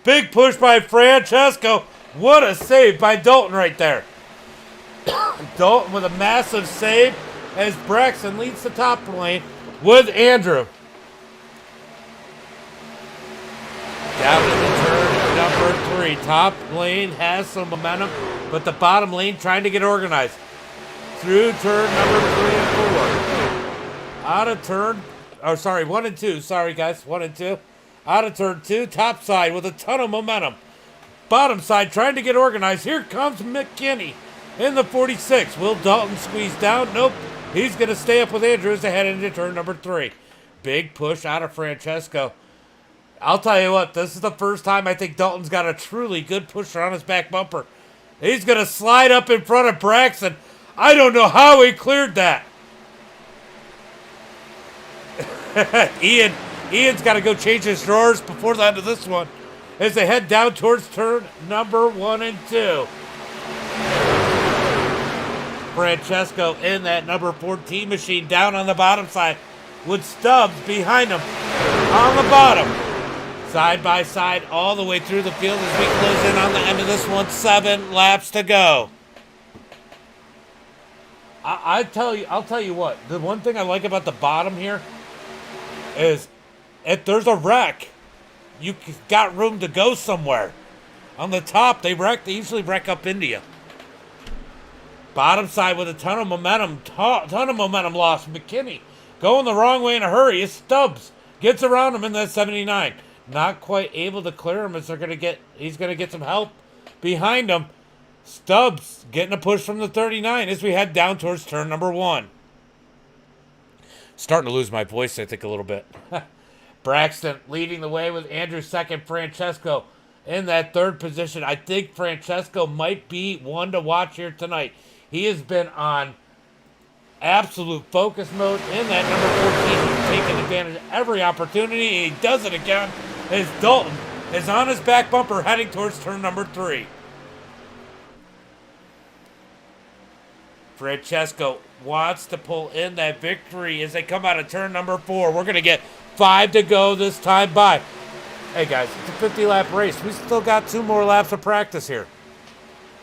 Speaker 1: Big push by Francesco. What a save by Dalton right there. Dalton with a massive save as Braxton leads the top lane with Andrew. Down into turn number 3. Top lane has some momentum, but the bottom lane trying to get organized. Through turn number 3 and 4. Out of turn, 1 and 2. Sorry, guys, 1 and 2. Out of turn 2, top side with a ton of momentum. Bottom side trying to get organized. Here comes McKinney in the 46. Will Dalton squeeze down? Nope. He's going to stay up with Andrews ahead into turn number 3. Big push out of Francesco. I'll tell you what, this is the first time I think Dalton's got a truly good pusher on his back bumper. He's going to slide up in front of Braxton. I don't know how he cleared that. Ian's got to go change his drawers before the end of this one as they head down towards turn number 1 and 2. Francesco in that number 14 machine down on the bottom side with Stubbs behind him on the bottom. Side by side all the way through the field as we close in on the end of this one. 7 laps to go. I'll tell you what. The one thing I like about the bottom here is if there's a wreck, you got room to go somewhere. On the top, they usually wreck up India. Bottom side with a ton of momentum loss. McKinney going the wrong way in a hurry. It's Stubbs. Gets around him in that 79. Not quite able to clear him as he's going to get some help behind him. Stubbs getting a push from the 39 as we head down towards turn number 1. Starting to lose my voice, I think, a little bit. Braxton leading the way with Andrew second. Francesco in that 3rd position. I think Francesco might be one to watch here tonight. He has been on absolute focus mode in that number 14. He's taking advantage of every opportunity, and he does it again as Dalton is on his back bumper heading towards turn number 3. Francesco wants to pull in that victory as they come out of turn number 4. We're going to get 5 to go this time by. Hey, guys, it's a 50-lap race. We still got 2 more laps of practice here.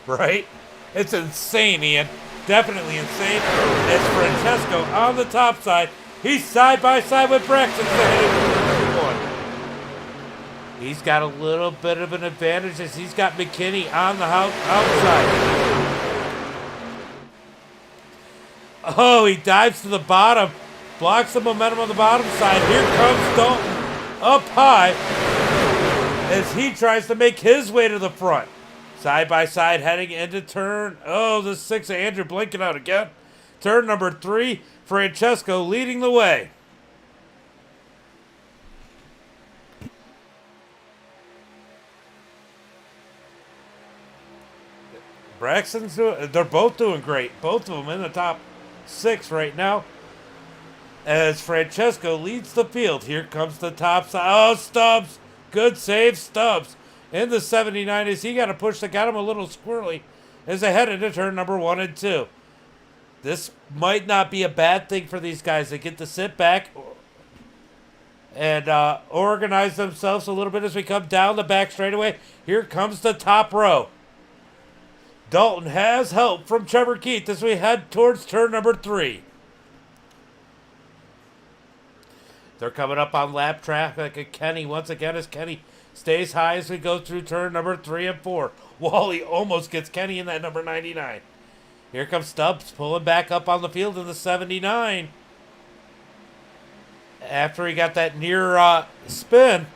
Speaker 1: Right? It's insane, Ian. Definitely insane. It's Francesco on the top side. He's side by side with Braxton. He's got a little bit of an advantage as he's got McKinney on the outside. Oh, he dives to the bottom. Blocks the momentum on the bottom side. Here comes Dalton up high as he tries to make his way to the front. Side by side heading into turn. Oh, the 6 of Andrew blinking out again. Turn number 3. Francesco leading the way. They're both doing great. Both of them in the top 6 right now. As Francesco leads the field. Here comes the top side. Oh, Stubbs. Good save, Stubbs. In the 79 as he got a push that got him a little squirrely as they head into turn number 1 and 2. This might not be a bad thing for these guys. They get to sit back and organize themselves a little bit as we come down the back straightaway. Here comes the top row. Dalton has help from Trevor Keith as we head towards turn number 3. They're coming up on lap traffic at Kenny once again as Kenny stays high as we go through turn number 3 and 4. Wally almost gets Kenny in that number 99. Here comes Stubbs pulling back up on the field in the 79. After he got that near spin,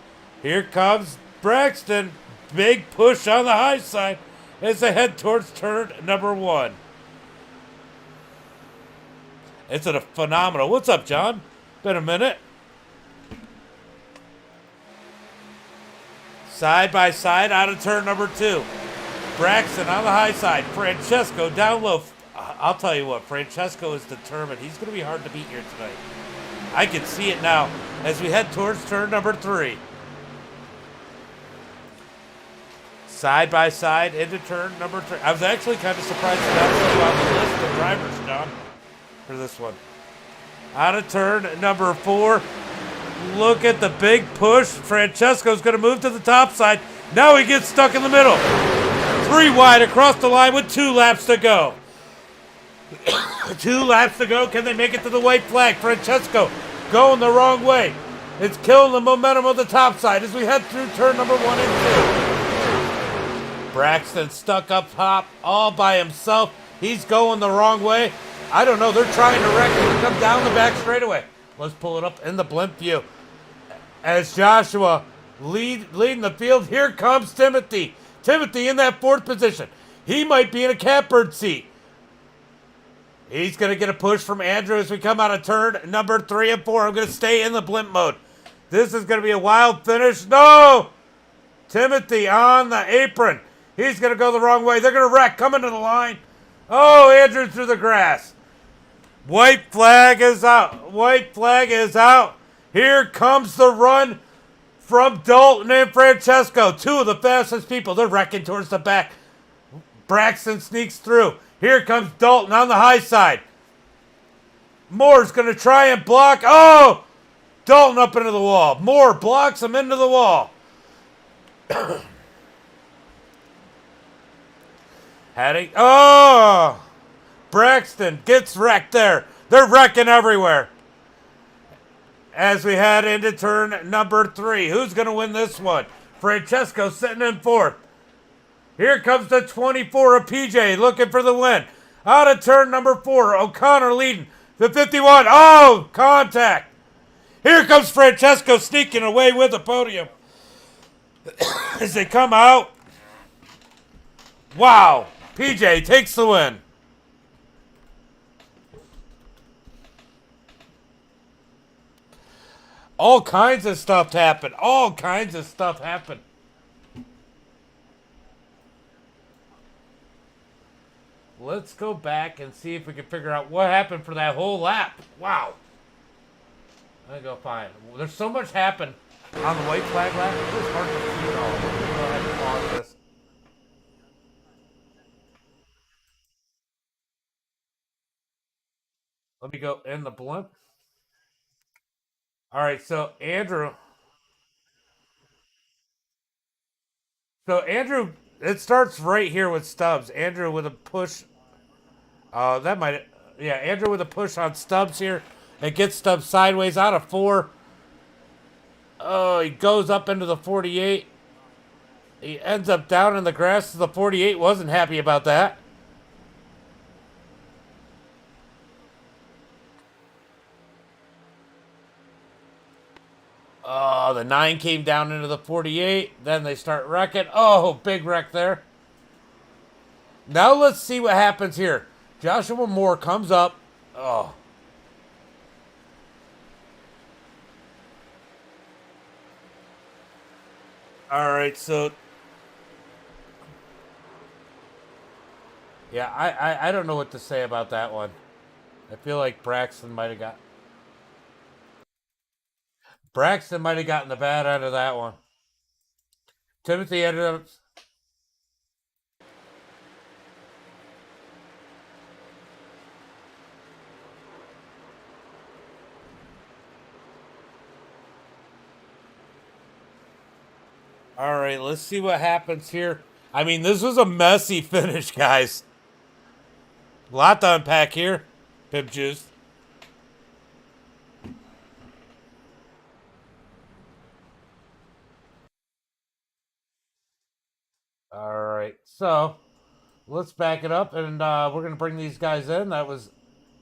Speaker 1: here comes Braxton. Big push on the high side as they head towards turn number 1. It's a phenomenal. What's up, John? Been a minute. Side by side out of turn number 2. Braxton on the high side. Francesco down low. I'll tell you what, Francesco is determined. He's going to be hard to beat here tonight. I can see it now as we head towards turn number 3. Side by side into turn number 3. I was actually kind of surprised that that's on the list of drivers, John, for this one. Out of turn number 4. Look at the big push. Francesco's going to move to the top side. Now he gets stuck in the middle. 3 wide across the line with 2 laps to go. 2 laps to go. Can they make it to the white flag? Francesco going the wrong way It's killing the momentum of the top side as we head through turn number 1 and 2. Braxton stuck up top all by himself. He's going the wrong way. I don't know. They're trying to wreck him. Come down the back straightaway. Let's pull it up in the blimp view. As Joshua leading the field, here comes Timothy. Timothy in that 4th position. He might be in a catbird seat. He's going to get a push from Andrew as we come out of turn number 3 and 4. I'm going to stay in the blimp mode. This is going to be a wild finish. No! Timothy on the apron. He's going to go the wrong way. They're going to wreck. Coming to the line. Oh, Andrew through the grass. White flag is out. White flag is out. Here comes the run from Dalton and Francesco. 2 of the fastest people. They're wrecking towards the back. Braxton sneaks through. Here comes Dalton on the high side. Moore's going to try and block. Oh! Dalton up into the wall. Moore blocks him into the wall. Heading. Oh! Braxton gets wrecked there. They're wrecking everywhere. As we head into turn number 3. Who's going to win this one? Francesco sitting in 4th. Here comes the 24 of PJ looking for the win. Out of turn number 4. O'Connor leading. The 51. Oh! Contact. Here comes Francesco sneaking away with the podium. As they come out. Wow. PJ takes the win. All kinds of stuff happened. All kinds of stuff happened. Let's go back and see if we can figure out what happened for that whole lap. Wow. I'm going to go find. There's so much happened on the white flag lap. It was hard to see it all. Let me go ahead and pause this. Let me go in the blimp. All right, so Andrew. It starts right here with Stubbs. Andrew with a push. That might. Yeah, Andrew with a push on Stubbs here. It gets Stubbs sideways out of 4. Oh, he goes up into the 48. He ends up down in the grass. The 48 wasn't happy about that. Oh, the 9 came down into the 48. Then they start wrecking. Oh, big wreck there. Now let's see what happens here. Joshua Moore comes up. Oh. All right, so yeah, I don't know what to say about that one. I feel like Braxton might have gotten the bad end of that one. Timothy ended up. All right, let's see what happens here. I mean, this was a messy finish, guys. A lot to unpack here. Pip Juice. All right, so let's back it up, and we're going to bring these guys in. That was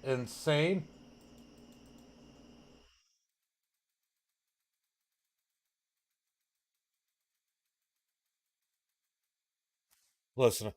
Speaker 1: insane. Listen.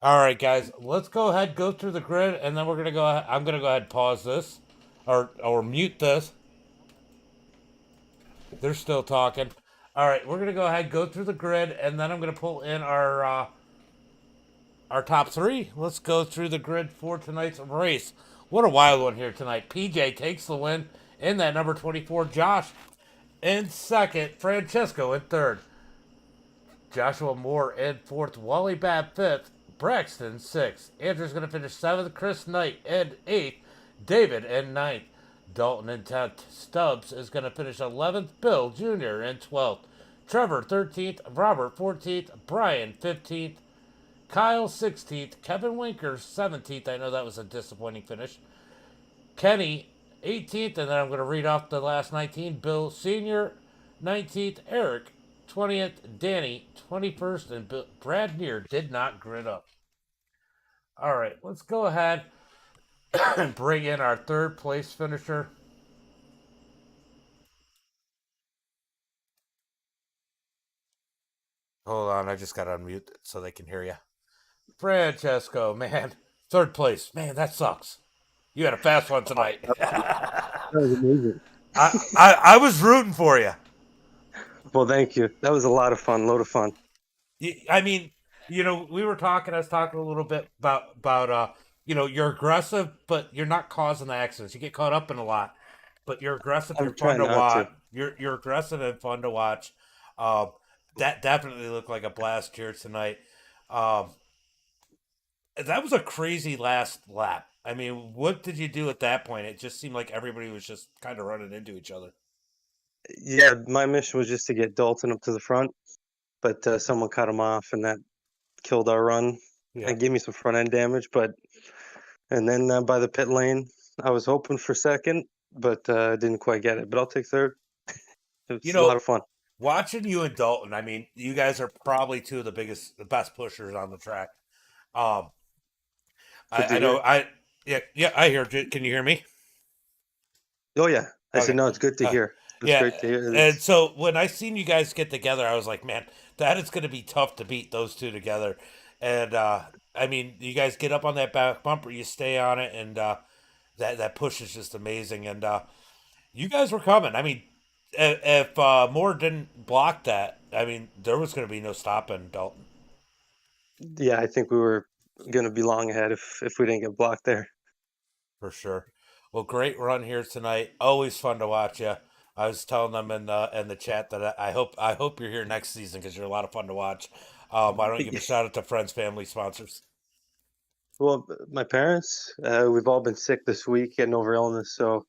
Speaker 1: All right, guys, let's go ahead, go through the grid, and then we're going to go ahead. I'm going to go ahead and pause this or mute this. They're still talking. All right, we're going to go ahead, go through the grid, and then I'm going to pull in our top 3. Let's go through the grid for tonight's race. What a wild one here tonight. PJ takes the win in that number 24. Josh in 2nd. Francesco in 3rd. Joshua Moore in 4th. Wally Babb 5th. Braxton, 6th. Andrew's going to finish 7th. Chris Knight in 8th. David in 9th. Dalton in 10th. Stubbs is going to finish 11th. Bill Jr. in 12th. Trevor, 13th. Robert, 14th. Brian, 15th. Kyle, 16th. Kevin Winker, 17th. I know that was a disappointing finish. Kenny, 18th. And then I'm going to read off the last 19. Bill Sr., 19th. Eric, 20th. Danny, 21st. And Brad Neer did not grid up. All right, let's go ahead and bring in our third place finisher. Hold on, I just got to unmute so they can hear you. Francesco, man, third place. Man, that sucks. You had a fast one tonight.
Speaker 2: That was amazing.
Speaker 1: I was rooting for you.
Speaker 2: Well, thank you. That was a lot of fun, load of fun.
Speaker 1: I mean, we were talking. I was talking a little bit about you're aggressive, but you're not causing the accidents. You get caught up in a lot, but you're aggressive. You're
Speaker 2: I'm
Speaker 1: fun
Speaker 2: trying
Speaker 1: to
Speaker 2: not to.
Speaker 1: watch. You're aggressive and fun to watch. Um, that definitely looked like a blast here tonight. Um, that was a crazy last lap. I mean, what did you do at that point? It just seemed like everybody was just kind of running into each other.
Speaker 2: Yeah, my mission was just to get Dalton up to the front, but someone cut him off, and that killed our run
Speaker 1: Yeah.
Speaker 2: and gave me some front end damage. And then by the pit lane, I was hoping for second, but didn't quite get it. But I'll take third. It
Speaker 1: You
Speaker 2: was a lot
Speaker 1: know,
Speaker 2: of fun.
Speaker 1: watching you and Dalton, I mean, you guys are probably two of the best pushers on the track. Um,
Speaker 2: Good to
Speaker 1: I know,
Speaker 2: hear.
Speaker 1: yeah, I hear. Can you hear me?
Speaker 2: Oh yeah, I said
Speaker 1: Okay.
Speaker 2: no. It's good to
Speaker 1: Uh,
Speaker 2: hear. It's
Speaker 1: yeah,
Speaker 2: great to hear.
Speaker 1: and so when I seen you guys get together, I was like, man, that is going to be tough to beat those two together. And I mean, you guys get up on that back bumper, you stay on it, and that push is just amazing. And you guys were coming. I mean, if Moore didn't block that, I mean, there was going to be no stopping Dalton
Speaker 2: Yeah, I think we were gonna be long ahead if we didn't get blocked there.
Speaker 1: for sure. Well, great run here tonight. Always fun to watch you. I was telling them in the chat that I hope you're here next season because you're a lot of fun to watch. Why don't you give a shout out to friends, family, sponsors?
Speaker 2: Well, my parents, we've all been sick this week, getting over illness, so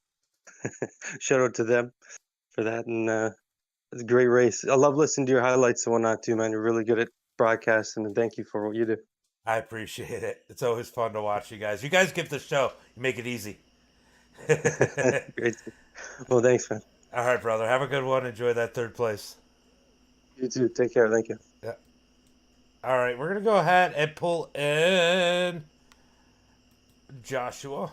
Speaker 2: shout out to them for that. And it's a great race. I love listening to your highlights and whatnot too, man. You're really good at broadcasting, and thank you for what you do.
Speaker 1: I appreciate it. It's always fun to watch you guys. You guys give the show. You make it easy. All
Speaker 2: Great. Well, thanks, man.
Speaker 1: right, brother. Have a good one. Enjoy that third place.
Speaker 2: You too. Take care. Thank you.
Speaker 1: Yeah. All right, we're gonna go ahead and pull in Joshua.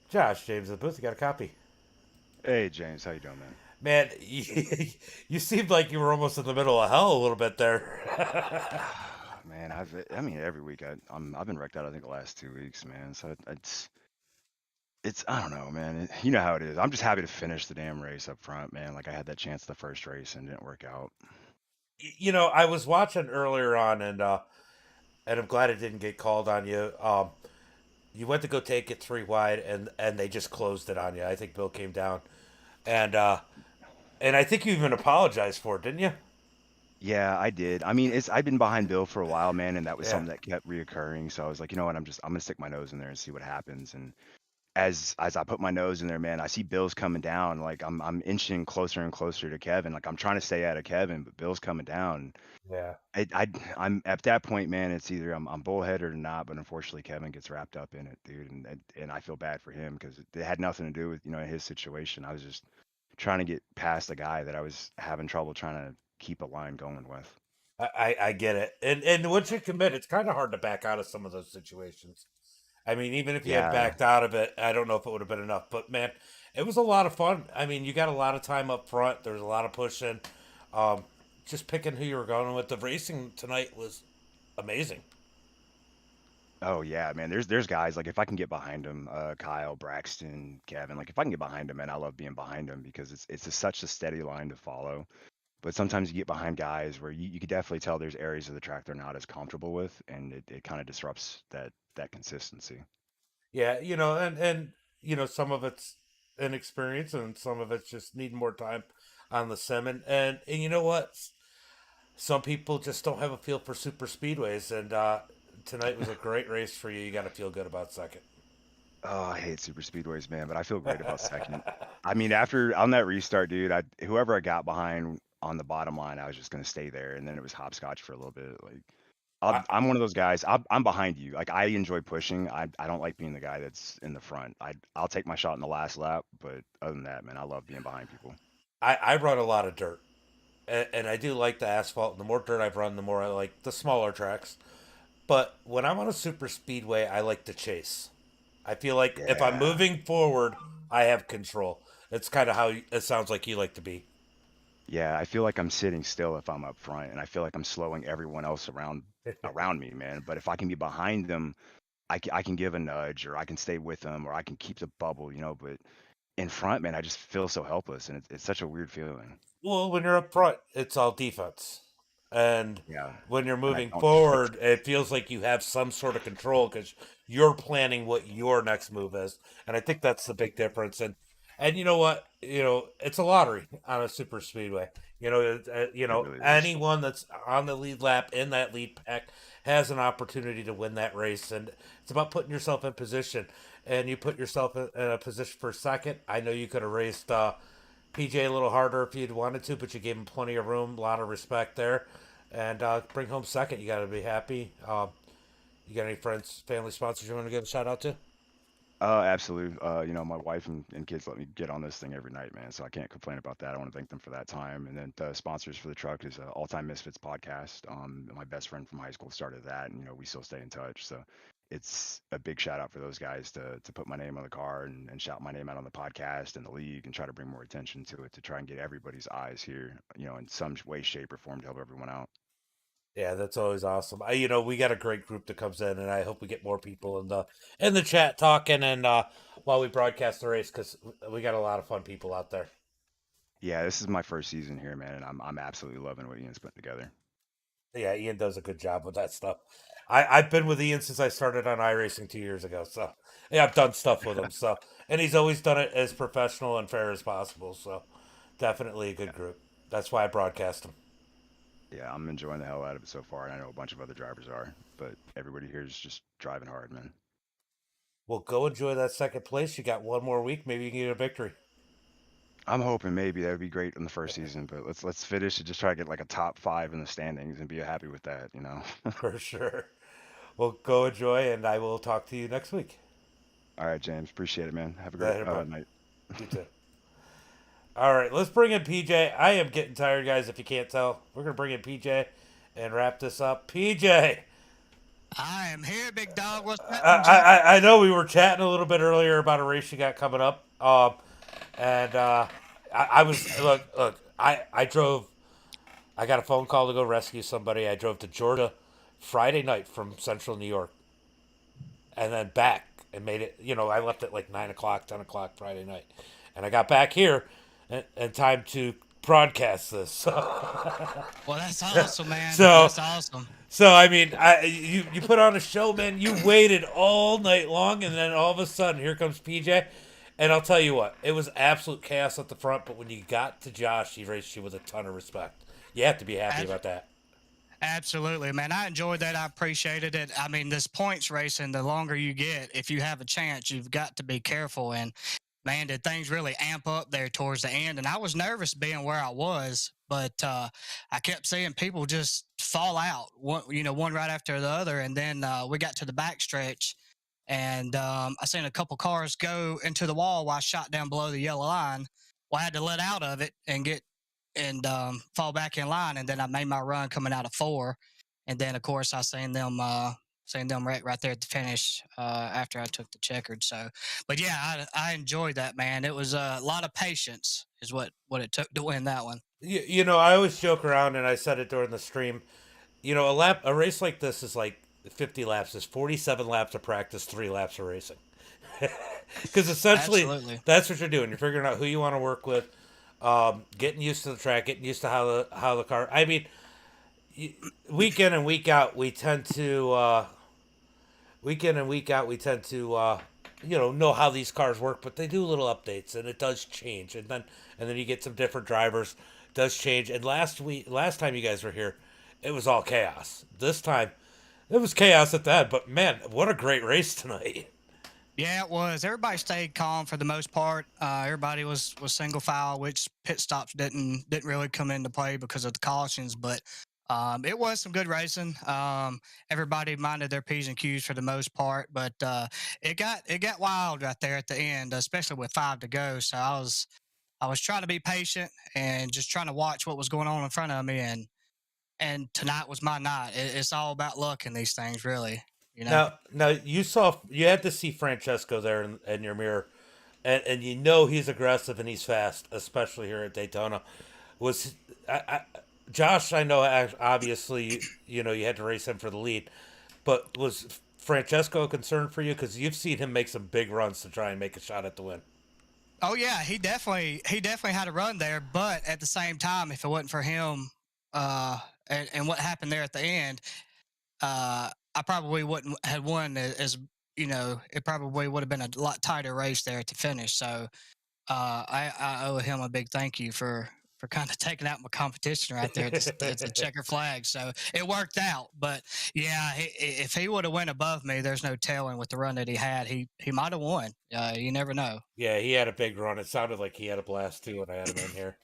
Speaker 1: Josh, James of the booth. You got a copy.
Speaker 3: Hey James, how you doing, man?
Speaker 1: Man, you seemed like you were almost in the middle of hell a little bit there.
Speaker 3: Man, I mean every week I've been wrecked out. I think the last 2 weeks, man. So it's I don't know, man. You know how it is. I'm just happy to finish the damn race up front, man. Like I had that chance the first race and it didn't work out.
Speaker 1: I was watching earlier on, and I'm glad it didn't get called on you. You went to go take it three wide, and they just closed it on you. I think Bill came down, and I think you even apologized for it, didn't you?
Speaker 3: Yeah, I did. I mean, I've been behind Bill for a while, man, and that was
Speaker 1: Yeah,
Speaker 3: something that kept reoccurring. So I was like, you know what? I'm gonna stick my nose in there and see what happens. And as I put my nose in there, man, I see Bill's coming down. Like I'm inching closer and closer to Kevin. Like I'm trying to stay out of Kevin, but Bill's coming down.
Speaker 1: yeah.
Speaker 3: I'm at that point, man. It's either I'm bullheaded or not. But unfortunately, Kevin gets wrapped up in it, dude, and I feel bad for him because it had nothing to do with his situation. I was just trying to get past a guy that I was having trouble trying to keep a line going with.
Speaker 1: I get it, and once you commit, it's kind of hard to back out of some of those situations. I mean, even if you had
Speaker 3: Yeah.
Speaker 1: backed out of it, I don't know if it would have been enough. But man, it was a lot of fun. I mean, you got a lot of time up front. There was a lot of pushing. Um, just picking who you were going with. The racing tonight was amazing.
Speaker 3: Oh yeah, man. There's guys like if I can get behind them, Kyle, Braxton, Kevin. Like if I can get behind them, man, I love being behind them because such a steady line to follow. But sometimes you get behind guys where you could definitely tell there's areas of the track they're not as comfortable with, and it kind of disrupts that consistency.
Speaker 1: Yeah, and some of it's inexperience, and some of it's just needing more time on the sim. And you know what? some people just don't have a feel for super speedways, and tonight was a great race for you. You got to feel good about second.
Speaker 3: Oh, I hate super speedways, man, but I feel great about second. I mean, after on that restart, dude, whoever I got behind on the bottom line, I was just gonna stay there, and then it was hopscotch for a little bit. Like,
Speaker 1: I,
Speaker 3: I'm one of those guys. I'm behind you. Like, I enjoy pushing. I don't like being the guy that's in the front. I'll take my shot in the last lap, but other than that, man, I love being behind people.
Speaker 1: I run a lot of dirt, and I do like the asphalt. And the more dirt I've run, the more I like the smaller tracks. But when I'm on a super speedway, I like to chase. I feel like if I'm
Speaker 3: Yeah.
Speaker 1: moving forward, I have control. It's kind of how it sounds like you like to be.
Speaker 3: Yeah, I feel like I'm sitting still if I'm up front, and I feel like I'm slowing everyone else around me, man. But if I can be behind them, I can give a nudge, or I can stay with them, or I can keep the bubble, you know. But in front, man, I just feel so helpless, and it's such a weird feeling.
Speaker 1: Well, when you're up front, it's all defense. And
Speaker 3: Yeah,
Speaker 1: when you're
Speaker 3: and I
Speaker 1: moving
Speaker 3: don't feel it.
Speaker 1: forward, it feels like you have some sort of control because you're planning what your next move is. And I think that's the big difference. And you know what? It's a lottery on a super speedway.
Speaker 3: It really is.
Speaker 1: Anyone that's on the lead lap in that lead pack has an opportunity to win that race. And it's about putting yourself in position. And you put yourself in a position for second. I know you could have raced PJ a little harder if you'd wanted to, but you gave him plenty of room, a lot of respect there, and bring home second. You got to be happy. You got any friends, family, sponsors you want to give a shout out to?
Speaker 3: Absolutely. My wife and kids let me get on this thing every night, man. So I can't complain about that. I want to thank them for that time. And then the sponsors for the truck is All Time Misfits podcast. My best friend from high school started that, and we still stay in touch. So it's a big shout out for those guys to put my name on the car and shout my name out on the podcast and the league and try to bring more attention to it to try and get everybody's eyes here, in some way, shape, or form to help everyone out.
Speaker 1: Yeah, that's always awesome. We got a great group that comes in, and I hope we get more people in the chat talking and while we broadcast the race because we got a lot of fun people out there.
Speaker 3: Yeah, this is my first season here, man, and I'm absolutely loving what Ian's putting together.
Speaker 1: Yeah, Ian does a good job with that stuff. I've been with Ian since I started on iRacing 2 years ago, so yeah, I've done stuff with him. So, and he's always done it as professional and fair as possible. So, definitely a good group. That's why I broadcast him.
Speaker 3: Yeah, I'm enjoying the hell out of it so far, and I know a bunch of other drivers are, but everybody here is just driving hard, man.
Speaker 1: Well, go enjoy that second place. You got one more week. Maybe you can get a victory.
Speaker 3: I'm hoping maybe that would be great in the first season, but let's finish and just try to get like a top 5 in the standings and be happy with that.
Speaker 1: For sure. Well, go enjoy, and I will talk to you next week.
Speaker 3: All right, James, appreciate it, man. Have a great
Speaker 1: Later, bud.
Speaker 3: night.
Speaker 1: You too. All right, let's bring in PJ. I am getting tired, guys, if you can't tell. We're going to bring in PJ and wrap this up. PJ,
Speaker 4: I am here, big dog. What's
Speaker 1: I,
Speaker 4: happening, Jim?
Speaker 1: I know we were chatting a little bit earlier about a race you got coming up. And I was, look, I drove, I got a phone call to go rescue somebody. I drove to Georgia Friday night from central New York and then back and made it. I left at like 9 o'clock, 10 o'clock Friday night. And I got back here in time to broadcast this.
Speaker 4: Well, that's awesome, man.
Speaker 1: So,
Speaker 4: That's awesome.
Speaker 1: so I mean, you put on a show, man. You waited all night long, and then all of a sudden, here comes PJ. And I'll tell you what, it was absolute chaos at the front. But when you got to Josh, he raced you with a ton of respect. You have to be happy
Speaker 4: Ab-
Speaker 1: about that.
Speaker 4: Absolutely, man. I enjoyed that. I appreciated it. I mean, this points racing, the longer you get, if you have a chance, you've got to be careful. And man, did things really amp up there towards the end. And I was nervous being where I was, but I kept seeing people just fall out, one right after the other. And then we got to the backstretch, and I seen a couple cars go into the wall while I shot down below the yellow line. Well, I had to let out of it and get and fall back in line, and then I made my run coming out of four, and then of course I seen them right there at the finish after I took the checkered. So, but yeah, I enjoyed that, man. It was a lot of patience is what it took to win that one.
Speaker 1: I always joke around, and I said it during the stream. A race like this is like 50 laps. Is 47 laps of practice, 3 laps of racing. Because essentially,
Speaker 4: Absolutely.
Speaker 1: that's what you're doing. You're figuring out who you want to work with, getting used to the track, getting used to how the car. I mean, week in and week out, we tend to know how these cars work, but they do little updates, and it does change, and then you get some different drivers. It does change. And last time you guys were here, it was all chaos. This time, it was chaos at that. But man, what a great race tonight.
Speaker 4: Yeah, it was. Everybody stayed calm for the most part. Everybody was single file, which pit stops didn't really come into play because of the cautions. But it was some good racing. Everybody minded their p's and q's for the most part, but it got wild right there at the end, especially with 5 to go. So I was trying to be patient and just trying to watch what was going on in front of me, and tonight was my night. It's all about luck in these things, really. You know.
Speaker 1: Now you had to see Francesco there in your mirror, and you know he's aggressive and he's fast, especially here at Daytona. Was Josh? I know obviously you know you had to race him for the lead, but was Francesco a concern for you because you've seen him make some big runs to try and make a shot at the win?
Speaker 4: Oh yeah, he definitely had a run there, but at the same time, if it wasn't for him, and what happened there at the end, I probably wouldn't have won as it probably would have been a lot tighter race there at the finish. So I owe him a big thank you for kind of taking out my competition right there at the checker flag. So it worked out. But yeah, if he would have went above me, there's no telling with the run that he had. He might have won. You never know.
Speaker 1: Yeah, he had a big run. It sounded like he had a blast too when I had him in here.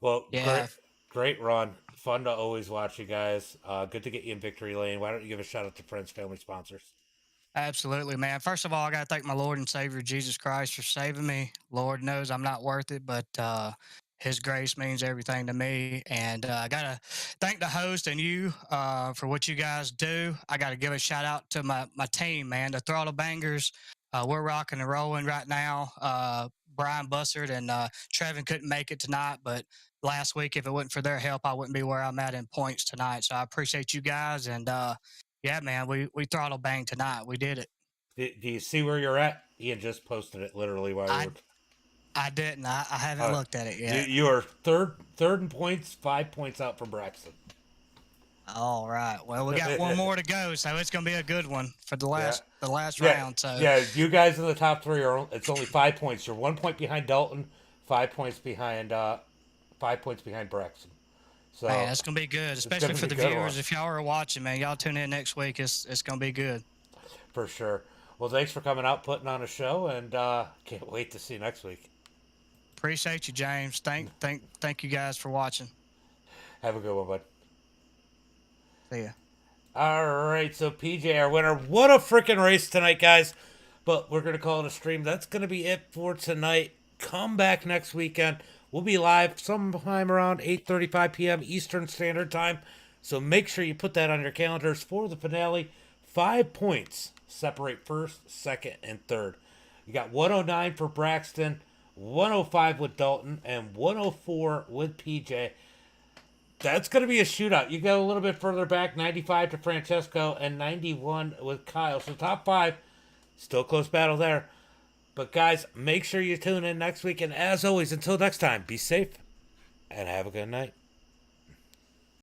Speaker 1: Well,
Speaker 4: Yeah,
Speaker 1: great run. Fun to always watch you guys. Good to get you in victory lane. Why don't you give a shout out to friends, family, sponsors?
Speaker 4: absolutely, man. First of all, I got to thank my Lord and Savior Jesus Christ for saving me. Lord knows I'm not worth it, but His grace means everything to me. And I got to thank the host and you for what you guys do. I got to give a shout out to my team, man, the Throttle Bangers. We're rocking and rolling right now. Brian Bussard and Trevin couldn't make it tonight, but last week, if it wasn't for their help, I wouldn't be where I'm at in points tonight. So I appreciate you guys. And yeah, man, we throttle bang tonight. We did it.
Speaker 1: Do you see where you're at? Ian just posted it literally while we
Speaker 4: I
Speaker 1: were.
Speaker 4: I didn't. I haven't looked at it
Speaker 1: You
Speaker 4: yet.
Speaker 1: you are third in points, 5 points out from Braxton.
Speaker 4: All right. Well, we got one more to go, so it's gonna be a good one for the
Speaker 1: Yeah.
Speaker 4: last
Speaker 1: Yeah,
Speaker 4: round. So
Speaker 1: yeah. You guys in the top three are. It's only 5 points. You're 1 point behind Dalton, 5 points behind 5 points behind Braxton. So
Speaker 4: man, that's gonna be good,
Speaker 1: it's
Speaker 4: especially
Speaker 1: gonna
Speaker 4: for
Speaker 1: be
Speaker 4: the
Speaker 1: a good
Speaker 4: viewers.
Speaker 1: one
Speaker 4: If y'all are watching, man, y'all tune in next week. It's gonna be good.
Speaker 1: for sure. Well, thanks for coming out, putting on a show, and can't wait to see you next week.
Speaker 4: Appreciate you, James. Thank you guys for watching.
Speaker 1: Have a good one, bud.
Speaker 4: See ya.
Speaker 1: All right, so PJ, our winner. What a freaking race tonight, guys. But we're going to call it a stream. That's going to be it for tonight. Come back next weekend. We'll be live sometime around 8:35 p.m. Eastern Standard Time. So make sure you put that on your calendars for the finale. 5 points separate first, second, and third. You got 109 for Braxton, 105 with Dalton, and 104 with PJ. That's going to be a shootout. You go a little bit further back, 95 to Francesco and 91 with Kyle. So top five, still close battle there. But guys, make sure you tune in next week. And as always, until next time, be safe and have a good night.